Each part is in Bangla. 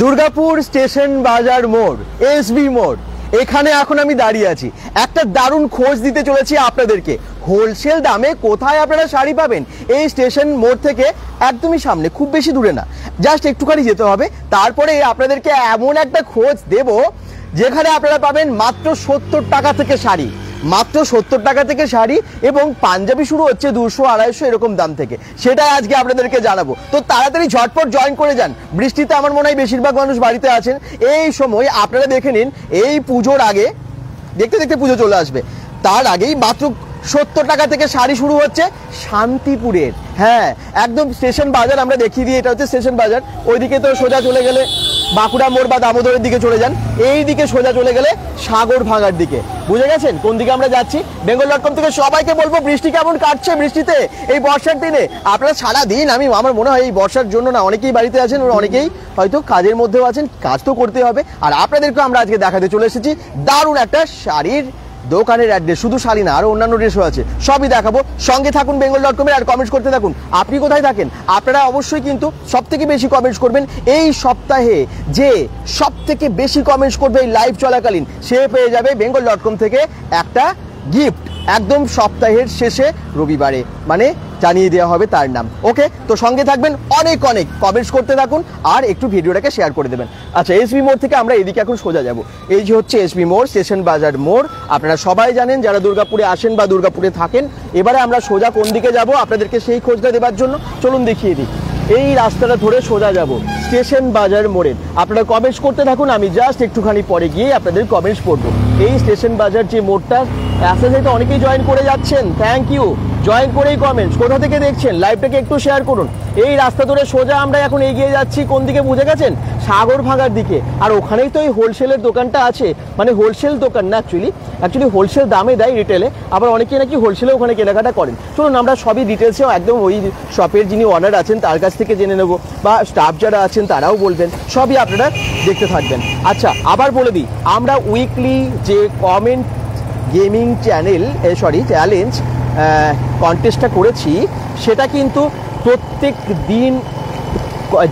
দুর্গাপুর স্টেশন বাজার মোড়, এসবি মোড়, এখানে এখন আমি দাঁড়িয়ে আছি। একটা দারুণ খোঁজ দিতে চলেছি আপনাদেরকে। হোলসেল দামে কোথায় আপনারা শাড়ি পাবেন এই স্টেশন মোড় থেকে একদমই সামনে, খুব বেশি দূরে না, জাস্ট একটুখানি যেতে হবে। তারপরে আপনাদেরকে এমন একটা খোঁজ দেব যেখানে আপনারা পাবেন মাত্র 70 টাকা থেকে শাড়ি, মাত্র 70 টাকা থেকে শাড়ি, এবং পাঞ্জাবি শুরু হচ্ছে 200-250 এরকম দাম থেকে। সেটাই আজকে আপনাদেরকে জানাবো। তো তাড়াতাড়ি ঝটপট জয়েন করে যান। বৃষ্টিতে আমার মনে হয় বেশিরভাগ মানুষ বাড়িতে আছেন। এই সময় আপনারা দেখে নিন, এই পুজোর আগে, দেখতে দেখতে পুজো চলে আসবে, তার আগেই মাত্র 70 টাকা থেকে শাড়ি শুরু হচ্ছে শান্তিপুরের। হ্যাঁ, একদম স্টেশন বাজার আমরা দেখিয়ে দিই, এটা হচ্ছে স্টেশন বাজার। ওইদিকে তো সোজা চলে গেলে বাঁকুড়া মোড় বা দামোদরের দিকে চলে যান, এই দিকে সোজা চলে গেলে সাগর ভাঙার দিকে। বুঝে গেছেন কোন দিকে আমরা যাচ্ছি? bengal.com থেকে সবাইকে বলবো, বৃষ্টি কেমন কাটছে বৃষ্টিতে এই বর্ষার দিনে? আপনারা সারা দিন, আমার মনে হয় এই বর্ষার জন্য না অনেকেই বাড়িতে আছেন, অনেকেই হয়তো কাজের মধ্যেও আছেন, কাজ তো করতে হবে। আর আপনাদেরকে আমরা আজকে দেখাতে চলে এসেছি দারুণ একটা শাড়ির দোকানের অ্যাড্রেস। শুধু শাড়ি না, আরো অন্যান্য ড্রেসও আছে, সবই দেখাবো। সঙ্গে থাকুন bengal.com এর, আর কমেন্টস করতে থাকুন। আপনি কোথায় থাকেন? আপনারা অবশ্যই কিন্তু সব থেকে বেশি কমেন্টস করবেন। এই সপ্তাহে যে সব থেকে বেশি কমেন্টস করবে এই লাইভ চলাকালীন, সে পেয়ে যাবে bengal.com থেকে একটা গিফট, একদম সপ্তাহের শেষে রবিবারে, মানে জানিয়ে দেওয়া হবে তার নাম। ওকে, তো সঙ্গে থাকবেন, অনেক অনেক কমেন্টস করতে থাকুন, আর একটু ভিডিওটাকে শেয়ার করে দেবেন। আচ্ছা, এসবি মোড় থেকে আমরা এদিকে এখন সোজা যাব। এই যে হচ্ছে এসবি মোড়, স্টেশন বাজার মোড়। আপনারা সবাই জানেন যারা দুর্গাপুরে আসেন বা দুর্গাপুরে থাকেন। এবারে আমরা সোজা কোন দিকে যাব আপনাদেরকে সেই খোঁজটা দেওয়ার জন্য চলুন দেখিয়ে দিই। এই রাস্তাটা ধরে সোজা যাব স্টেশন বাজার মোড়ে। আপনারা কমেন্টস করতে থাকুন, আমি জাস্ট একটুখানি পরে গিয়ে আপনাদের কমেন্টস পড়বো। এই স্টেশন বাজার যে মোড়টা, আস্তে আস্তে অনেকেই জয়েন করে যাচ্ছেন, থ্যাংক ইউ। জয়েন করেই কমেন্টস, কোথা থেকে দেখছেন লাইভটাকে একটু শেয়ার করুন। এই রাস্তা ধরে সোজা আমরা এখন এগিয়ে যাচ্ছি কোন দিকে বুঝে গেছেন? সাগর ভাঙার দিকে। আর ওখানেই তো এই হোলসেলের দোকানটা আছে, মানে হোলসেল দোকান না, অ্যাকচুয়ালি হোলসেল দামে দেয় রিটেলে, আবার অনেকেই নাকি হোলসেলে ওখানে কেনাকাটা করেন। চলুন আমরা সবই ডিটেলসেও একদম ওই শপের যিনি ওনার আছেন তার কাছ থেকে জেনে নেবো, বা স্টাফ যারা আছেন তারাও বলবেন, সবই আপনারা দেখতে থাকবেন। আচ্ছা, আবার বলে দিই, আমরা উইকলি যে কমেন্ট গেমিং চ্যালেঞ্জ কন্টেস্টটা করেছি, সেটা কিন্তু প্রত্যেক দিন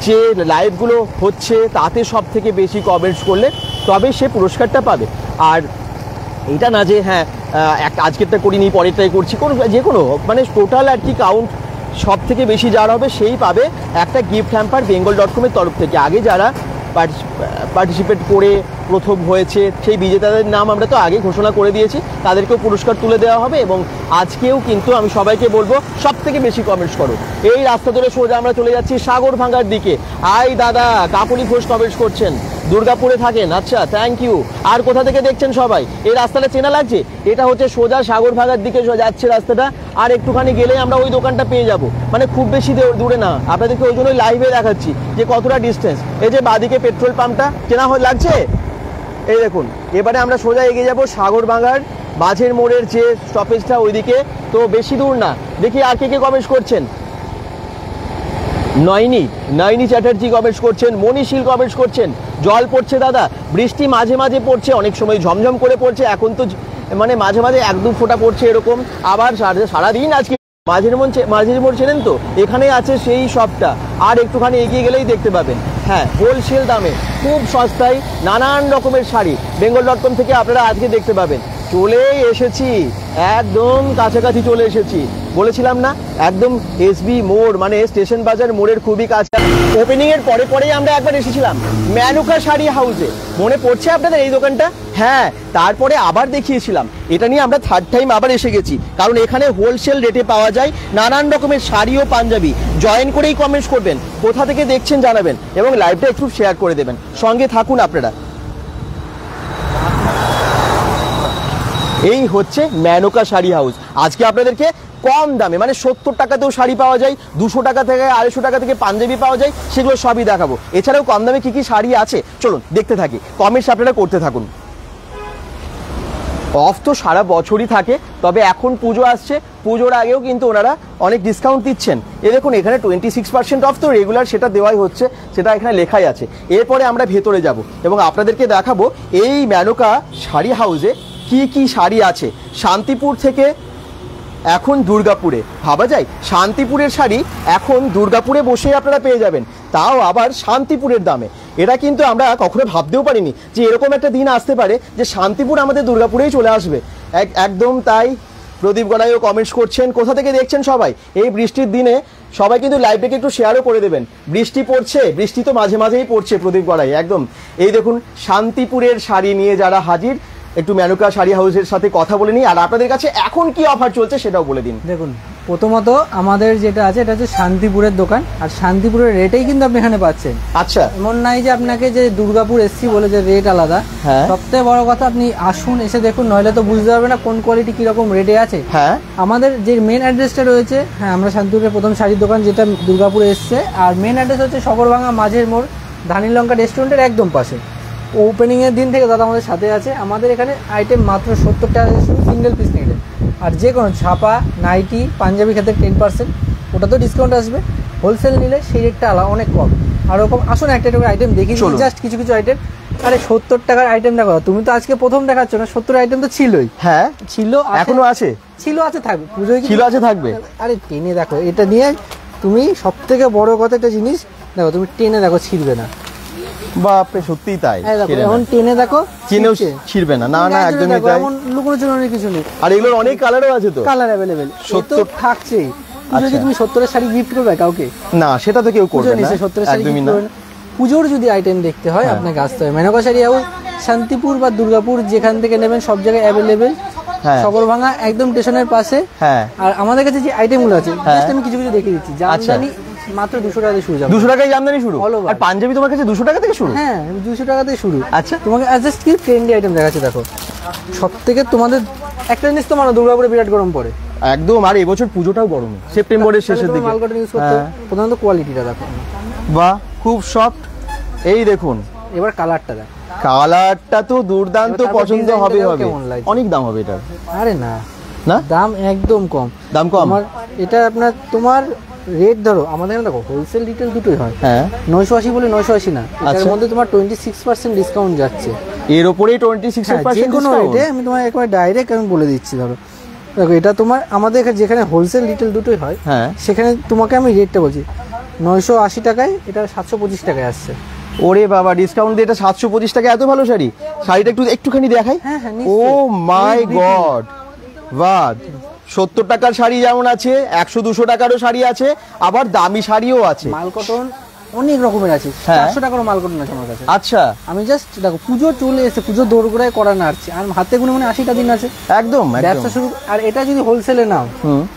যে লাইভগুলো হচ্ছে তাতে সব থেকে বেশি কমেন্টস করলে তবে সে পুরস্কারটা পাবে। আর এটা না যে হ্যাঁ আজকেরটা করিনি পরেরটাই করছি, যে কোনো মানে টোটাল আর কি কাউন্ট সব থেকে বেশি যারা হবে সেই পাবে একটা গিফট হ্যাম্পার bengal.com এর তরফ থেকে। আগে যারা পার্টিসিপেট করে প্রথম হয়েছে সেই বিজেতাদের নাম আমরা তো আগে ঘোষণা করে দিয়েছি, তাদেরকেও পুরস্কার তুলে দেওয়া হবে। এবং আজকেও কিন্তু আমি সবাইকে বলবো সব থেকে বেশি কমেন্টস করো। এই রাস্তা ধরে সোজা আমরা চলে যাচ্ছি সাগর ভাঙার দিকে। আই দাদা, কাকুলি ঘোষ কমেন্টস করছেন, দুর্গাপুরে থাকেন, আচ্ছা থ্যাংক ইউ। আর কোথা থেকে দেখছেন সবাই? এই রাস্তাটা চেনা লাগছে? এটা হচ্ছে সোজা সাগর ভাঙার দিকে যাচ্ছে রাস্তাটা, আর একটুখানি গেলে আমরা ওই দোকানটা পেয়ে যাব, মানে খুব বেশি দূরে না। আপনাদেরকে ওই জন্যই লাইভে দেখাচ্ছি যে কতটা ডিস্টেন্স। এই যে বাদিকে পেট্রোল পাম্পটা চেনা লাগছে, এই দেখুন। এবারে আমরা সোজা এগিয়ে যাব সাগর ভাঙার মাঝের মোড়ের যে স্টপেজটা ওইদিকে, তো বেশি দূর না। দেখি আর কে কমেন্টস করছেন। নয়নি চ্যাটার্জি কমেন্টস করছেন, মনীশীল কমেন্টস করছেন। জল পড়ছে দাদা, বৃষ্টি মাঝে মাঝে পড়ছে, অনেক সময় ঝমঝম করে পড়ছে, এখন তো মানে মাঝে মাঝে 1-2 ফোঁটা পড়ছে এরকম। আবার সারাদিন আজকে মাঝের মোড় চেনেন তো, এখানে আছে সেই শপটা, আর একটুখানি এগিয়ে গেলেই দেখতে পাবেন। হ্যাঁ, হোলসেল দামে খুব সস্তায় নানান রকমের শাড়ি bengal.com থেকে আপনারা আজকে দেখতে পাবেন। চলে এসেছি, একদম কাছাকাছি চলে এসেছি, বলেছিলাম না একদম এসবি মোড় মানে স্টেশন বাজার মোড়ের খুবই কাছে। ওপেনিং এর পরেই আমরা একবার এসেছিলাম মেনুকা শাড়ি হাউসে, মনে পড়ছে আপনাদের এই দোকানটা? হ্যাঁ, তারপরে আবার দেখিয়েছিলাম। এটা নিয়ে আমরা থার্ড টাইম আবার এসে গেছি, কারণ এখানে হোলসেল রেটে পাওয়া যায় নানান রকমের শাড়ি ও পাঞ্জাবি। জয়েন করেই কমেন্টস করবেন, কোথা থেকে দেখছেন জানাবেন, এবং লাইভটা একটু শেয়ার করে দেবেন। সঙ্গে থাকুন আপনারা। এই হচ্ছে মেনকা শাড়ি হাউস। আজকে আপনাদেরকে কম দামে মানে 70 টাকাতেও শাড়ি পাওয়া যায়, 200 টাকা থেকে 250 টাকা থেকে পাঞ্জাবি পাওয়া যায়, সেগুলো সবই দেখাবো। এছাড়াও কম দামে কি কি শাড়ি আছে চলুন দেখতে থাকি, কমেন্টস আপনারা করতে থাকুন। অফ তো সারা বছরই থাকে, তবে এখন পুজো আসছে, পুজোর আগেও কিন্তু ওনারা অনেক ডিসকাউন্ট দিচ্ছেন। দেখুন এখানে 26% অফ তো রেগুলার, সেটা দেওয়াই হচ্ছে, সেটা এখানে লেখাই আছে। এরপরে আমরা ভেতরে যাব এবং আপনাদেরকে দেখাবো এই মেনকা শাড়ি হাউসে কি কি শাড়ি আছে। শান্তিপুর থেকে এখন দুর্গাপুরে, ভাবা যায় শান্তিপুরের শাড়ি এখন দুর্গাপুরে বসেই আপনারা পেয়ে যাবেন। তাও আবার শান্তিপুরের দামে। এটা কিন্তু আমরা কখনো ভাবতেও পারিনি যে এরকম একটা দিন আসতে পারে যে শান্তিপুর আমাদের দুর্গাপুরেই চলে আসবে। একদম তাই। প্রদীপ গড়াইও কমেন্টস করছেন, কোথা থেকে দেখছেন সবাই এই বৃষ্টির দিনে? সবাই কিন্তু লাইভটাকে একটু শেয়ারও করে দেবেন। বৃষ্টি পড়ছে, বৃষ্টি তো মাঝে মাঝেই পড়ছে প্রদীপ গড়াই একদম। এই দেখুন শান্তিপুরের শাড়ি নিয়ে যারা হাজির, একটু মেনকা শাড়ি হাউসের সাথে কথা বলে নিই। আর আপনাদের কাছে এখন কি অফার চলছে সেটাও বলে দিন। দেখুন, প্রথমত আমাদের যেটা আছে এটা হচ্ছে শান্তিপুরের দোকান, আর শান্তিপুরের রেটেই কিন্তু আপনি এখানে পাচ্ছেন। আচ্ছা, এমন নাই যে আপনাকে যে দুর্গাপুর এসছি বলে যে রেট আলাদা। হ্যাঁ, সবথেকে বড় কথা আপনি আসুন, এসে দেখুন, নইলে তো বুঝতে পারবে না কোন কোয়ালিটি কিরকম রেটে আছে। হ্যাঁ, আমাদের যে মেন অ্যাড্রেসটা রয়েছে, হ্যাঁ আমরা শান্তিপুরের প্রথম শাড়ির দোকান যেটা দুর্গাপুরে এসছে, আর মেন অ্যাড্রেস হচ্ছে সগরভাঙা মাঝের মোড়, ধানি লঙ্কা রেস্টুরেন্টের একদম পাশে। ওপেনিংয়ের দিন থেকে দাদা আমাদের সাথে আছে। আমাদের এখানে আইটেম মাত্র 70 টাকা সিঙ্গেল পিস নিলে, আর যে কোনো ছাপা, নাইটি, পাঞ্জাবি ক্ষেত্রে 10%, ওটা তো ডিসকাউন্ট আসবে। হোলসেল নিলে সেই রেটটা আলাদা, অনেক কম। আর ওরকম আসুন একটা আইটেম দেখি, জাস্ট কিছু কিছু আইটেম। আরে 70 টাকার আইটেম দেখো, তুমি তো আজকে প্রথম দেখাচ্ছ না, 70 আইটেম তো ছিলই। হ্যাঁ ছিল, এখনো আছে, ছিল, আছে, থাকবে, পুজোয় ছিল, আছে, থাকবে। আরে টেনে দেখো, এটা নিয়ে তুমি সব থেকে বড় কথা একটা জিনিস দেখো, তুমি টেনে দেখো, ছিড়বে না। বাপরে, সত্যিই তাই। এখন টেনে দেখো, চিনেও ছিড়বে না। না না, একদমই তাই। এমন লুকোনোর জন্য অনেক কিছু নেই। আর এগুলোর অনেক কালারও আছে, তো কালার অ্যাভেলেবেল 70 থাকছেই। পুজোয় কি তুমি 70 এর শাড়ি গিফট করবে কাউকে? না, সেটা তো কেউ করবে না, 70 এর শাড়ি একদমই না। পুজোর যদি আইটেম দেখতে হয় আপনাকে আসতে হবে মেনকা শাড়ি হাউস, শান্তিপুর বা দুর্গাপুর যেখান থেকে নেবেন সব জায়গায় অ্যাভেলেবেল। সগরভাঙা একদম স্টেশনের পাশে। হ্যাঁ, আর আমাদের কাছে যে আইটেমগুলো আছে জাস্ট আমি কিছু কিছু দেখিয়ে দিচ্ছি। জামদানি মাত্র 200 টাকা থেকে শুরু। 200 টাকায় জামদানি শুরু? আর পাঞ্জাবি তোমার কাছে 200 টাকা থেকে শুরু? হ্যাঁ, 200 টাকা থেকে শুরু। আচ্ছা, তোমাকে জাস্ট কি ট্রেন্ডি আইটেম দেখাচ্ছি দেখো। সব থেকে তোমাদের একটা জিনিস তো মানো, দুর্গাপুরে বিরাট গরম পড়ে একদম। আর এবছর পুজোটাও গরম, সেপ্টেম্বরের শেষের দিকে। মাল কটন ইউজ করতে, প্রথমত কোয়ালিটিটা দেখো, বাহ, খুব সফট। এই দেখুন, এবার কালারটা দেখো, কালারটা তো দুর্দান্ত, পছন্দ হবে। অনেক দাম হবে এটা? আরে না না, দাম একদম কম। দাম কম? আমার এটা আপনার তোমার রেট ধরো, আমাদের এখানে দেখো হোলসেল রিটেল দুটোই হয়। হ্যাঁ, 980 বলে 980 না, এর মধ্যে তোমার 26% ডিসকাউন্ট যাচ্ছে। এর উপরেই 26% যে কোনো রেটে আমি তোমার একবার ডাইরেক্ট আমি বলে দিচ্ছি। ধরো দেখো, এটা তোমার আমাদের এখানে যেখানে হোলসেল রিটেল দুটোই হয়, হ্যাঁ, সেখানে তোমাকে আমি রেটটা বলছি 980 টাকায়, এটা 725 টাকায় আসছে। ওরে বাবা, ডিসকাউন্ট দিয়ে এটা 725 টাকা, এত ভালো শাড়ি। শাড়িটা একটুখানি দেখাই। ও মাই গড, বাহ! 70 টাকার শাড়ি যেমন আছে, 100-200 টাকারও শাড়ি আছে, আবার দামি শাড়িও আছে। মাল কটন অনেক রকমের আছে, 400 টাকারও মাল কটন আছে আমার কাছে। আচ্ছা, আমি জাস্ট দেখো পুজো চলে এসে, পুজো দোরগোড়ায় করা নাড়ছি, আর হাতে গুনে মানে 80টা দিন আছে একদম ব্যবসা শুরু। আর এটা যদি হোলসেলে নাও,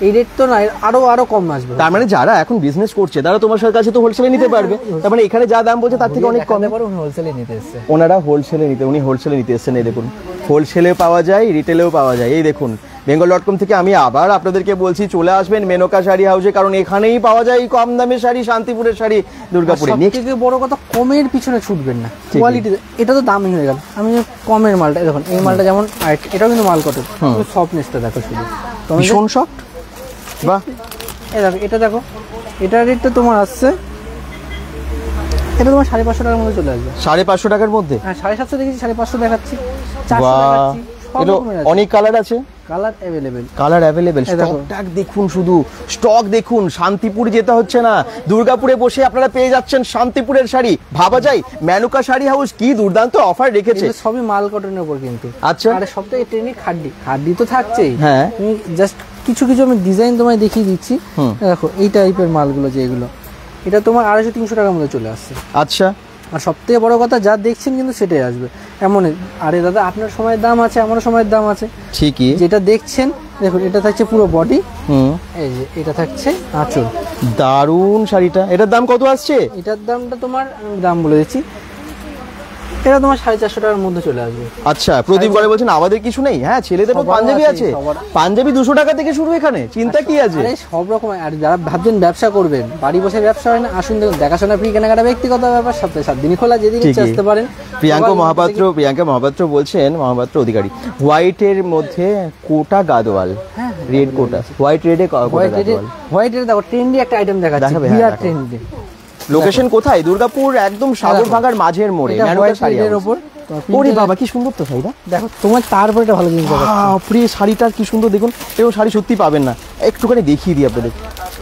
এই রেট তো না, আরো কম আসবে। তার মানে যারা এখন বিজনেস করছে তারা তোমার কাছে তো হোলসেলে নিতে পারবে। তার মানে এখানে যা দাম বলছে তার থেকে অনেক কমে হোলসেলে নিতে এসেছে। ওনারা উনি হোলসেলে নিতে এসেছেন। এই দেখুন, হোলসেলে পাওয়া যায়, রিটেলেও পাওয়া যায়। এই দেখুন, bengal.com থেকে আমি আবার আপনাদেরকে বলছি, চলে আসবেন মেনকা শাড়ি হাউসে, কারণ এখানেই পাওয়া যায় কম দামের শাড়ি, শান্তিপুরের শাড়ি দুর্গাপুরে। সবথেকে বড় কথা, কমের পিছনে ছুটবেন না, কোয়ালিটি। এটা তো দামি হয়ে গেল, আমি কমের মালটা দেখুন, এই মালটা যেমন এটাও কিন্তু মাল কটন, সফটনেসটা দেখো শুধু, ভীষণ সফট। বাহ, এই দেখো, এটা দেখো, এটার রেটটা তোমার আসছে, এটা তোমার 550 টাকার মধ্যে চলে আসবে। 550 টাকার মধ্যে? হ্যাঁ, 750 দেখেছি, 550 দেখাচ্ছি, 400 দেখাচ্ছি। অনেক কালার আছে, কালার অ্যাভেলেবেল। স্টক দেখুন, শুধু স্টক দেখুন। শান্তিপুর যেতে হচ্ছে না, দুর্গাপুরে বসে আপনারা পেয়ে যাচ্ছেন শান্তিপুরের শাড়ি। ভাবা যায় মেনকা শাড়ি হাউস কি দুর্দান্ত অফার রেখেছে। সবই মাল কটনের উপর কিন্তু। আচ্ছা, আর সবথেকে ট্রেন্ডি খাড্ডি তো থাকছেই। হ্যাঁ, তুমি জাস্ট কিছু আমি ডিজাইন তোমায় দেখিয়ে দিচ্ছি। দেখো এই টাইপের মালগুলো যেগুলো, এটা তোমার 250-300 টাকার মধ্যে চলে আসছে। আচ্ছা, আর সবথেকে বড় কথা, যা দেখছেন কিন্তু সেটাই আসবে এমন। আরে দাদা, আপনার সময়ের দাম আছে, আমারও সময়ের দাম আছে ঠিকই। যেটা দেখছেন দেখুন, এটা থাকছে পুরো বডি, এই যে এটা থাকছে আঁচল। দারুণ শাড়িটা। এটার দাম কত আসছে? এটার দামটা তোমার দাম বলে দিচ্ছি, এটা তোমার 450 টাকার মধ্যে চলে আসবে। আচ্ছা, প্রদীপ গড়ে বলছেন আমাদের কিছু নেই? হ্যাঁ, ছেলেদের পাঞ্জাবি আছে, পাঞ্জাবি 200 টাকা থেকে শুরু, এখানে চিন্তা কি আছে? সব রকম। আর যারা ভাবছেন ব্যবসা করবেন, বাড়ি বসে ব্যবসা হয় না, আসুন দেখুন, দেখাশোনা ফ্রি, কেনাকাটা ব্যক্তিগত ব্যাপার, সপ্তাহে 7 দিন খোলা, যেদিন ইচ্ছে আসতে পারেন। প্রিয়াঙ্কা মহাপাত্র বলছেন, মহাপাত্র অধিকারী, হোয়াইটের মধ্যে কোটা গাদোয়াল, রেড কোটা, হোয়াইট রেডে দেখো ট্রেন্ডি একটা আইটেম দেখাচ্ছি, বিরাট ট্রেন্ডি। লোকেশন কোথায়? দুর্গাপুর, একদম সাগরভাঙার মাঝের মোড়ে, মেনকা শাড়ির উপর। ওরে বাবা, কি সুন্দর তো শাড়িটা দেখো, তোমার তারপর এটা ভালো জিনিস দেখাচ্ছি। বাপরে, শাড়িটা কি সুন্দর দেখুন। এরকম শাড়ি সত্যি পাবেন না, একটুখানি দেখিয়ে দিই আপনাদের,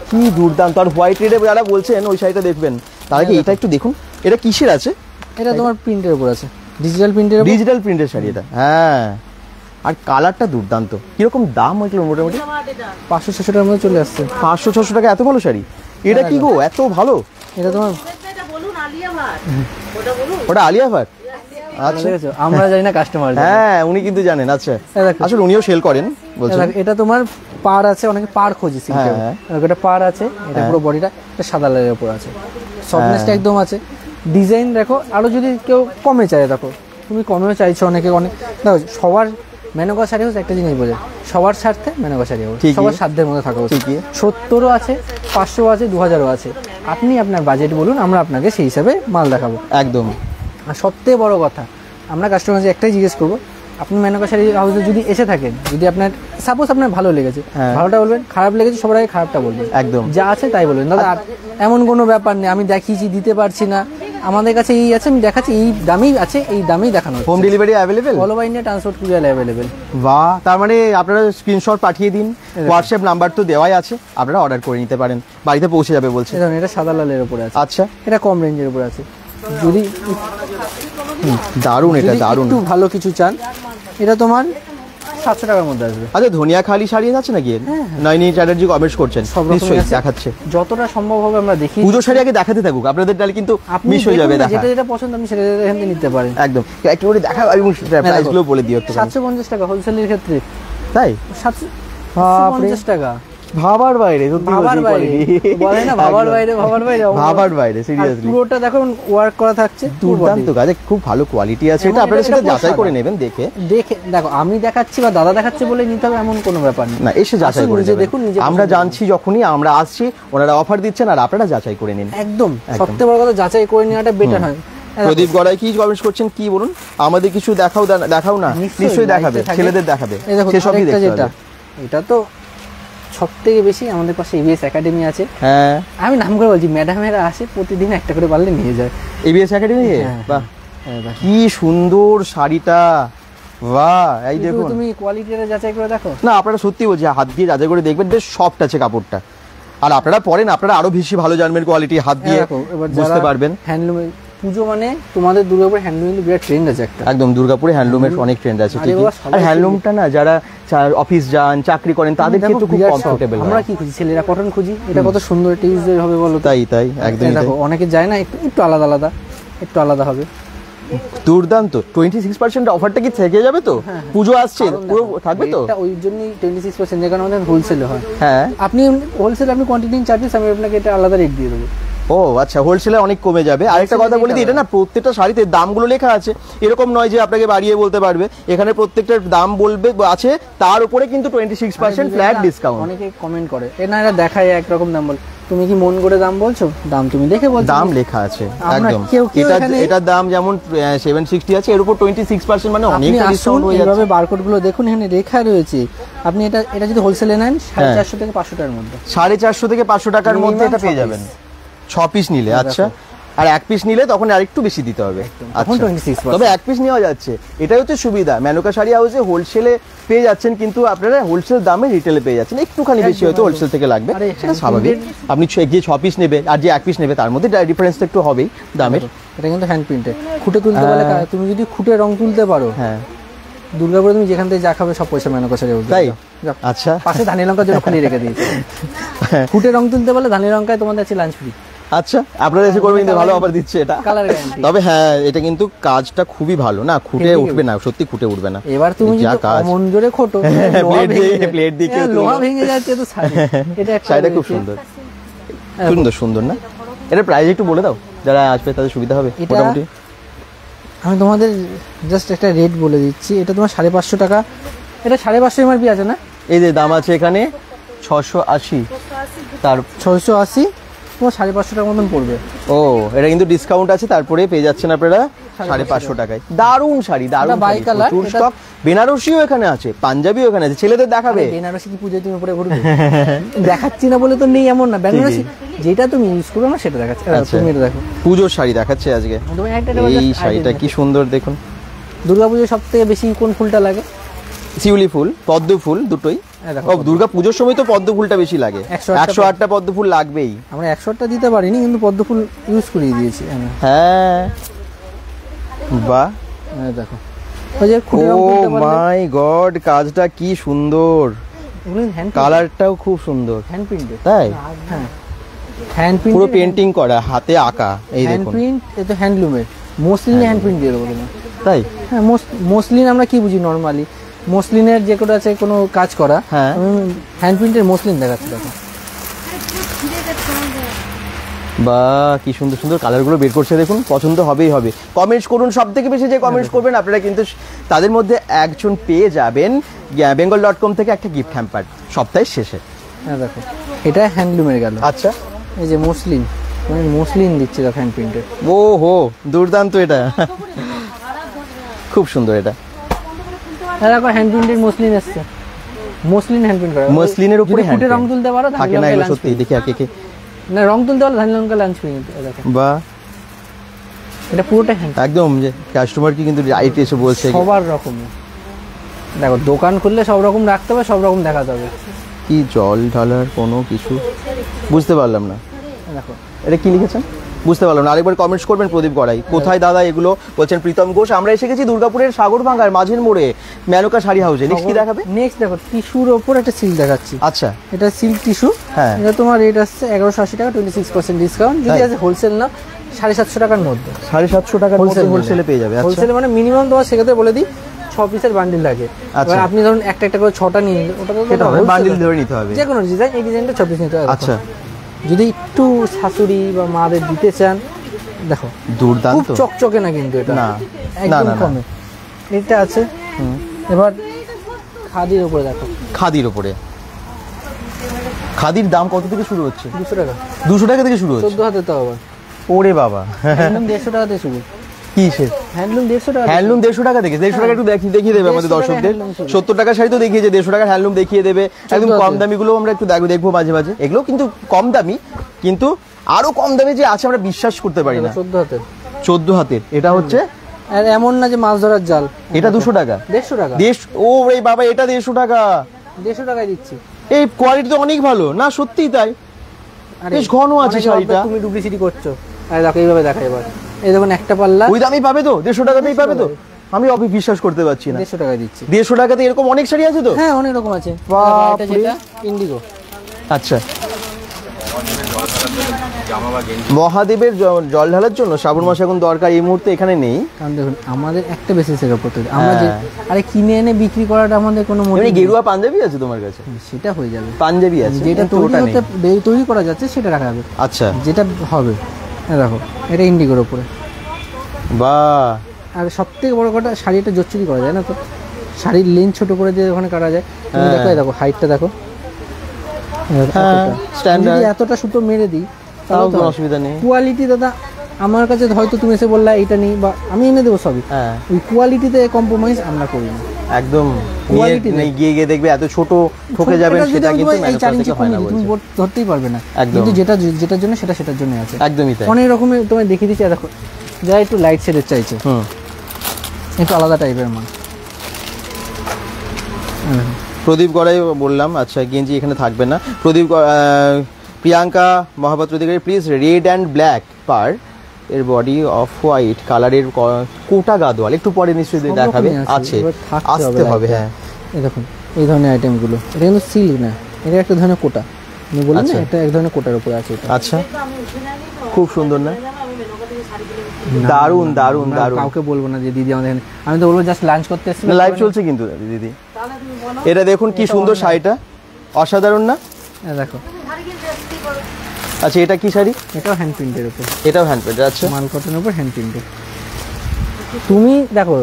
কি দুর্দান্ত। আর হোয়াইট রেডে যারা বলছেন ওই শাড়িটা দেখবেন, তার আগে এটা একটু দেখুন, এটা কিসের আছে? এটা তোমার প্রিন্টের উপর আছে, ডিজিটাল প্রিন্টের শাড়ি এটা। হ্যাঁ, আর কালারটা দুর্দান্ত। কিরকম দাম হয়েছিল মোটামুটি? 500-600 টাকার মধ্যে চলে আসছে। 500-600 টাকা এত ভালো শাড়ি? এটা কি গো এত ভালো? এটা তোমার ওটা আলিয়া ভাট। আচ্ছা, আমরা জানি না, কাস্টমার। হ্যাঁ, উনি কিন্তু জানেন। আচ্ছা, আসলে উনিও সেল করেন বলছেন। এটা তোমার পার আছে, অনেকে পার খোঁজে সিল্কের। এটা পার আছে, এটা পুরো বডিটা এটা সাদা লালের উপর আছে, সফটনেসটা একদম আছে। ডিজাইন দেখো, আরো যদি কেউ কমে চায়, দেখো তুমি কমেও চাইছো, অনেকে অনেক। দেখো সবার মেনকা শাড়ি হচ্ছে একটা জিনিস বোঝে, সবার স্বার্থে মেনকা শাড়ি হবে, সবার সাধ্যের মধ্যে থাকা উচিত। 70ও আছে, 500 আছে, 2000ও আছে। আপনি আপনার বাজেট বলুন, আমরা আপনাকে সেই হিসাবে মাল দেখাবো। একদম। আর সবথেকে বড় কথা, আমরা কাস্টমারকে একটাই জিজ্ঞেস করবো, আপনি মেনকা শাড়ি হাউসে যদি এসে থাকেন, যদি আপনার সাপোজ আপনার ভালো লেগেছে, ভালোটা বলবেন, খারাপ লেগেছে সবার আগে খারাপটা বলবেন, একদম যা আছে তাই বলবেন। দাদা এমন কোনো ব্যাপার নেই আমি দেখিয়েছি দিতে পারছি না, আমাদের কাছে এই আছে, আমি দেখাচ্ছি, এই দামেই আছে, এই দামেই দেখানো। Home delivery available? All over India transport courier available. বাহ, তার মানে আপনারা স্ক্রিনশট পাঠিয়ে দিন, হোয়াটসঅ্যাপ নাম্বার তো দেওয়াই আছে, আপনারা অর্ডার করে নিতে পারেন, বাড়িতে পৌঁছে যাবে বলছে। এটা সাদা লালের উপরে আছে। আচ্ছা, এটা কম রেঞ্জের উপরে আছে। যদি দারুণ, এটা দারুণ। একটু ভালো কিছু চান, এটা তোমার 700 টাকার মধ্যে আসবে। আচ্ছা, ধনিয়া খালি শাড়ি আছে নাকি? নয়নি চ্যাটার্জি কমেন্টস করছেন, নিশ্চয়ই দেখাচ্ছে। যতটা সম্ভব হবে আমরা দেখি। পুজো শাড়ি আগে দেখাতে থাকুক আপনাদের, তাহলে কিন্তু মিস হয়ে যাবে দেখা। যেটা পছন্দ আপনি সেটা এখান থেকে নিতে পারেন। একদম, একটু করে দেখা, আমি প্রাইস গুলো বলে দিও একটু। 750 টাকা হোলসেলের ক্ষেত্রে। তাই? 750 টাকা ভাবার বাইরে, ভাবার বাইরে বলে না, ভাবার বাইরে, ভাবার বাইরে, ভাবার বাইরে, সিরিয়াসলি। পুরোটা দেখো ওয়ার্ক করা থাকছে, দুর্দান্ত কাজে, খুব ভালো কোয়ালিটি আছে। এটা আপনারা সেটা যাচাই করে নেবেন, দেখে দেখো আমি দেখাচ্ছি বা দাদা দেখাচ্ছে বলে নিতে হবে এমন কোনো ব্যাপার নেই। না, এসে যাচাই করে দেখুন। আমরা জানছি যখনই আমরা আসছি, ওনারা অফার দিচ্ছেন, আর আপনারা যাচাই করে নিন। একদম, সবথেকে বড় কথা যাচাই করে নেওয়াটা বেটার হয়। প্রদীপ গড়াই কি কমেন্টস করছেন, কি বলুন? আমাদের কিছু দেখাও না? নিশ্চয়ই দেখাবে, ছেলেদের দেখাবে, সেসবই দেখতে হবে। এটা তো সবথেকে বেশি আমাদের পাশে এবিএস একাডেমি আছে। হ্যাঁ, আমি নাম করে বলছি, ম্যাডামেরা আসে প্রতিদিন একটা করে পারলে নিয়ে যায় এবিএস একাডেমি। বাহ, কি সুন্দর শাড়িটা, বাহ। এই দেখুন, তুমি কোয়ালিটিটা যাচাই করে দেখো। না, আপনারা সত্যি বলছি, হাত দিয়ে যাচাই করে দেখবেন, বেশ সফট আছে কাপড়টা। আর আপনারা পরেন, আপনারা আরো বেশি ভালো জানবেন কোয়ালিটি, হাত দিয়ে বুঝতে পারবেন। হ্যান্ডলুম পুজো মানে তোমাদের দুর্গাপুরে হ্যান্ডলুম বিরাট ট্রেন্ড আছে একটা। একদম, দুর্গাপুরে হ্যান্ডলুমের অনেক ট্রেন্ড আছে, ঠিক। আর হ্যান্ডলুমটা না, যারা অফিস যান, চাকরি করেন, তাদের ক্ষেত্রে খুব কমফোর্টেবল। আমরা কি খুঁজি, ছেলেরা কটন খুঁজি, এটা কত সুন্দর একটা ইউজ হবে বলো। তাই একদম দেখো, অনেকে যায় না, একটু আলাদা হবে। দুর্দান্ত। 26% অফারটা কি থেকে যাবে তো? পুজো আসছে, পুরো থাকবে তো? ওই জন্যই 26%, যে কারণে আমাদের হোলসেল হয়। হ্যাঁ, আপনি হোলসেল, আপনি কোয়ান্টিটি চার্জেস, আমি আপনাকে এটা আলাদা রেট দিয়ে দেবো। ও আচ্ছা, হোলসেলে অনেক কমে যাবে। আরেকটা কথা বলে দিই, এটা না প্রত্যেকটা শাড়িতে দামগুলো লেখা আছে, এরকম নয় যে আপনাকে বাড়িয়ে বলতে পারবে। এখানে প্রত্যেকটার দাম বলবে আছে, তার উপরে কিন্তু 26% ফ্ল্যাট ডিসকাউন্ট। অনেকে কমেন্ট করে, না এটা দেখায় একরকম দাম বল, তুমি কি মন করে দাম বলছো? দাম তুমি দেখে বলছো, দাম লেখা আছে একদম। এটার দাম যেমন 760 আছে, এর উপর 26%, মানে অনেক ডিসকাউন্ট হয়ে যাচ্ছে। এইভাবে বারকোড গুলো দেখুন, এখানে লেখা রয়েছে। আপনি এটা যদি হোলসেলে নেন 450 থেকে 500 টাকার মধ্যে, 450 থেকে 500 টাকার মধ্যে এটা পেয়ে যাবেন 6 পিস নিলে। আচ্ছা, আর 1 পিস নিলে তখন আরেকটু বেশি দিতে হবে। তবে 1 পিস নেওয়া যাচ্ছে, এটাই হচ্ছে সুবিধা। মেনকা শাড়ি হাউসে হোলসেলে পেয়ে যাচ্ছেন, কিন্তু আপনারা হোলসেল দামে রিটেলে পেয়ে যাচ্ছেন। একটুখানি বেশি হয়তো হোলসেল থেকে লাগবে, সেটা স্বাভাবিক। আপনি যে 6 পিস নেবে আর যে 1 পিস নেবে, তার মধ্যে ডিফারেন্স একটু হবেই দামের। এটা কিন্তু হ্যান্ড প্রিন্টেড, খুঁটে তুলতে পারলে, তুমি যদি খুঁটে রং তুলতে পারো, হ্যাঁ, দুর্গাপুরে তুমি যেখান থেকে যা খাবে সব পয়সা মেনকা শাড়ি হাউস। তাই? আচ্ছা, পাশে ধানি লঙ্কার জন্য খুলে রেখে দিয়েছে। খুঁটে রং তুলতে পারলে ধানি লঙ্কায় তোমাদের আছে লাঞ্চ ফ্রি। আচ্ছা, আপনারা এসে করবেন, কিন্তু ভালো অফার দিচ্ছে এটা। তবে হ্যাঁ, এটা কিন্তু কাজটা খুবই ভালো, না খুঁটে উঠবে না, সত্যি খুঁটে উঠবে না। এবার তুমি যা কাজ মন জোরে খোটো, প্লেট দিয়ে লোহা ভেঙে যাচ্ছে তো। এটা শাড়িটা খুব সুন্দর, সুন্দর না? এটা প্রাইস একটু বলে দাও, যারা আসবে তাদের সুবিধা হবে। মোটামুটি আমি তোমাদের জাস্ট একটা রেট বলে দিচ্ছি, এটা তোমার 550 টাকা। এটা 550 এমআরপি আছে না? এই যে দাম আছে এখানে 680, তার 680, তোমার 550 টাকার মতন পড়বে। ও, এটা কিন্তু ডিসকাউন্ট আছে, তারপরে পেয়ে যাচ্ছেন আপনারা 550 টাকায়। দারুণ শাড়ি, দারুণ বাই কালার। স্টক বেনারসিও এখানে আছে, পাঞ্জাবিও এখানে আছে। ছেলেদের দেখাবে? বেনারসি কি পুজোয় তুমি উপরে ঘুরবে? দেখাচ্ছি না বলে তো নেই এমন না, বেনারসি যেটা তুমি ইউজ করবে না সেটা দেখাচ্ছি। তুমি এটা দেখো, পুজোর শাড়ি দেখাচ্ছে আজকে। এই শাড়িটা কি সুন্দর দেখুন। দুর্গাপুজোয় সবথেকে বেশি কোন ফুলটা লাগে? শিউলি ফুল, পদ্ম ফুল, দুটোই। ও দুর্গা পুজোর সময় তো পদ্ম ফুলটা বেশি লাগে, 108টা পদ্ম ফুল লাগবেই। আমরা 108টা দিতে পারিনি, কিন্তু পদ্ম ফুল ইউজ করিয়ে দিয়েছি। হ্যাঁ বাহ, দেখো ওই যে ও মাই গড, কাজটা কি সুন্দর, কালারটাও খুব সুন্দর, হ্যান্ড প্রিন্টেড। তাই? হ্যাঁ, হ্যান্ড প্রিন্ট, পুরো পেন্টিং করা, হাতে আঁকা। এই হ্যান্ড দেখুন, প্রিন্ট, এটা হ্যান্ডলুমের। মসলিনে হ্যান্ড প্রিন্ট দিয়ে দেবো তোমার। তাই? হ্যাঁ, মসলিন আমরা কি বুঝি নরমালি, মসলিনের যে কোনো আছে কোনো কাজ করা, হ্যাঁ, হ্যান্ড প্রিন্টের মসলিন দেখাচ্ছি। দেখো বা কি সুন্দর সুন্দর কালারগুলো বের করছে, দেখুন পছন্দ হবেই হবে। কমেন্টস করুন, সব থেকে বেশি যে কমেন্টস করবেন আপনারা কিন্তু তাদের মধ্যে একজন পেয়ে যাবেন bengal.com থেকে একটা গিফট হ্যাম্পার সপ্তাহের শেষে। হ্যাঁ দেখো, এটা হ্যান্ডলুমের গেল। আচ্ছা, এই যে মসলিন, মানে মসলিন দিচ্ছে দেখো হ্যান্ড প্রিন্টের। ও হো, দুর্দান্ত, এটা খুব সুন্দর। এটা দেখো হ্যান্ড প্রিন্টের মসলিন এসছে, মসলিন হ্যান্ড প্রিন্ট করা, মসলিনের উপরে হ্যান্ড রং তুলতে পারো, থাকে না এগুলো সত্যি, দেখি একে একে না রং তুলতে পারো, ধানি লঙ্কা লাঞ্চ প্রিন্ট। দেখো বাহ, এটা পুরোটা হ্যান্ড, একদম যে কাস্টমার কি কিন্তু রাইট এসে বলছে সবার রকম। দেখো দোকান খুললে সব রকম রাখতে হবে, সব রকম দেখাতে হবে। কি জল ঢালার কোনো কিছু বুঝতে পারলাম না। দেখো এটা কি লিখেছেন বুঝতে পারলাম না, আরেকবার কমেন্টস করবেন। প্রদীপ গড়াই, কোথায় দাদা এগুলো? বলছেন প্রীতম ঘোষ। আমরা এসে গেছি দুর্গাপুরের সাগরভাঙ্গার মাঝের মোড়ে মেনকা শাড়ি হাউসে। নেক্সট কি দেখাবে? নেক্সট দেখো টিস্যুর ওপর একটা সিল্ক দেখাচ্ছি। আচ্ছা, এটা সিল্ক টিস্যু। হ্যাঁ, এটা তোমার রেট আসছে 1180 টাকা, 26% ডিসকাউন্ট। যদি আছে হোলসেল না 750 টাকার মধ্যে, 750 টাকার মধ্যে হোলসেলে পেয়ে যাবে। হোলসেলে মানে মিনিমাম তোমার সেক্ষেত্রে বলে দিই 6 পিসের বান্ডিল লাগে। এবার আপনি ধরুন একটা একটা করে 6টা নিয়ে নিলেন, ওটা তো বান্ডিল ধরে নিতে হবে। যে কোনো ডিজাইন, এই ডিজাইনটা 6 পিস নিতে হবে। আচ্ছা, যদি একটু শাশুড়ি বা মাদের দিতে চান, দেখো দুর্দান্ত, খুব চকচকে না কিন্তু এটা, না একদম কমে এটা আছে। এবার খাদির উপরে দেখো, খাদির উপরে, খাদির দাম কত থেকে শুরু হচ্ছে? 200 টাকা, 200 টাকা থেকে শুরু হচ্ছে। 14 হাতে তো আবার। ওরে বাবা, হ্যান্ডলুম 150 টাকা থেকে শুরু। কি সে হ্যান্ডলুম 150 টাকা, হ্যান্ডলুম 150 টাকা থেকে? 150 টাকা একটু দেখিয়ে দেবে আমাদের দর্শকদের। 70 টাকার শাড়ি তো দেখিয়েছে, 150 টাকার হ্যান্ডলুম দেখিয়ে দেবে। একদম কম দামি গুলো আমরা একটু দেখবো মাঝে মাঝে। এগুলো কিন্তু কম দামি, কিন্তু আরো কম দামে যে আছে আমরা বিশ্বাস করতে পারি না। 14 হাতে, 14 হাতের। এটা হচ্ছে, আর এমন না যে মাছ ধরার জাল। এটা 200 টাকা, 150 টাকা। ও রে বাবা, এটা 150 টাকা, 150 টাকায় দিচ্ছি। এই কোয়ালিটি তো অনেক ভালো না? সত্যিই তাই, বেশ ঘন আছে শাড়িটা। তুমি ডুপ্লিসিটি করছো। আরে দেখো এইভাবে দেখা, এবার এই দেখুন একটা পাল্লা ওই দামই পাবে তো? 150 টাকাতেই পাবে তো? আমি বিশ্বাস করতে পারছি না। 150 টাকায় দিচ্ছি। 150 টাকাতে এরকম অনেক শাড়ি আছে তো? হ্যাঁ অনেক রকম আছে। বাপরে, এটা যেটা ইন্ডিগো। আচ্ছা, মহাদেবের জল ঢালার জন্য শ্রাবণ মাস এখন দরকার, এই মুহূর্তে এখানে নেই। কারণ দেখুন আমাদের একটা বেসিসের উপর তৈরি, আমরা যে আরে কিনে এনে বিক্রি করাটা আমাদের কোনো মনে নেই। গেরুয়া পাঞ্জাবি আছে তোমার কাছে? সেটা হয়ে যাবে, পাঞ্জাবি আছে, যেটা তৈরি করা যাচ্ছে সেটা রাখা যাবে। আচ্ছা, যেটা হবে দেখো এটা ইন্ডিগোর উপরে। বাহ, আর সবথেকে বড় কথা, শাড়িটা জোচ্চুরি করা যায় না তো, শাড়ির লেন্থ ছোট করে দিয়ে ওখানে কাটা যায়। তুমি দেখো, এই দেখো হাইটটা দেখো, স্ট্যান্ডার্ড। এতটা সুতো মেরে দিই তাও কোনো অসুবিধা নেই। কোয়ালিটি দাদা আমার কাছে হয়তো তুমি এসে বললা এটা নেই, বা আমি এনে দেবো সবই, হ্যাঁ, ওই কোয়ালিটিতে কম্প্রোমাইজ আমরা করি না। একদম কোয়ালিটি গিয়ে গিয়ে দেখবে এত ছোট ঠকে যাবেন, সেটা কিন্তু এই 4 ইঞ্চি হয় না, তুমি ধরতেই পারবে না। একদম, কিন্তু যেটার জন্য সেটার জন্য আছে। একদমই তাই। অনেক রকমের তোমায় দেখিয়ে দিচ্ছি, দেখো যারা একটু লাইট শেডের চাইছে, একটু আলাদা টাইপের মাল। প্রদীপ গড়াই বললাম। আচ্ছা, গেঞ্জি এখানে থাকবে না। প্রিয়াঙ্কা মহাপাত্র দিকে, প্লিজ রেড অ্যান্ড ব্ল্যাক পার, এর বডি অফ হোয়াইট কালারের কোটা গাদোয়াল, একটু পরে নিশ্চয়ই দেখাবে, আছে, আসতে হবে। হ্যাঁ, এই দেখুন এই ধরনের আইটেমগুলো, এটা কিন্তু সিল্ক না, এটা একটা ধরনের কোটা, আমি বললাম না, এটা এক ধরনের কোটার উপরে আছে এটা। আচ্ছা, খুব সুন্দর না? দারুন দারুন দারুন। কাউকে বলবো না যে দিদি আমাদের, আমি তো বলবো জাস্ট লাঞ্চ করতে এসেছি। লাইভ চলছে কিন্তু দিদি। এটা দেখুন কি সুন্দর শাড়িটা, অসাধারণ না? দেখো, আচ্ছা, এটা কি শাড়ি? এটাও হ্যান্ড প্রিন্টের উপর, এটাও হ্যান্ড প্রিন্টের। আচ্ছা, মাল কটনের উপর হ্যান্ড প্রিন্টের। তুমি দেখো,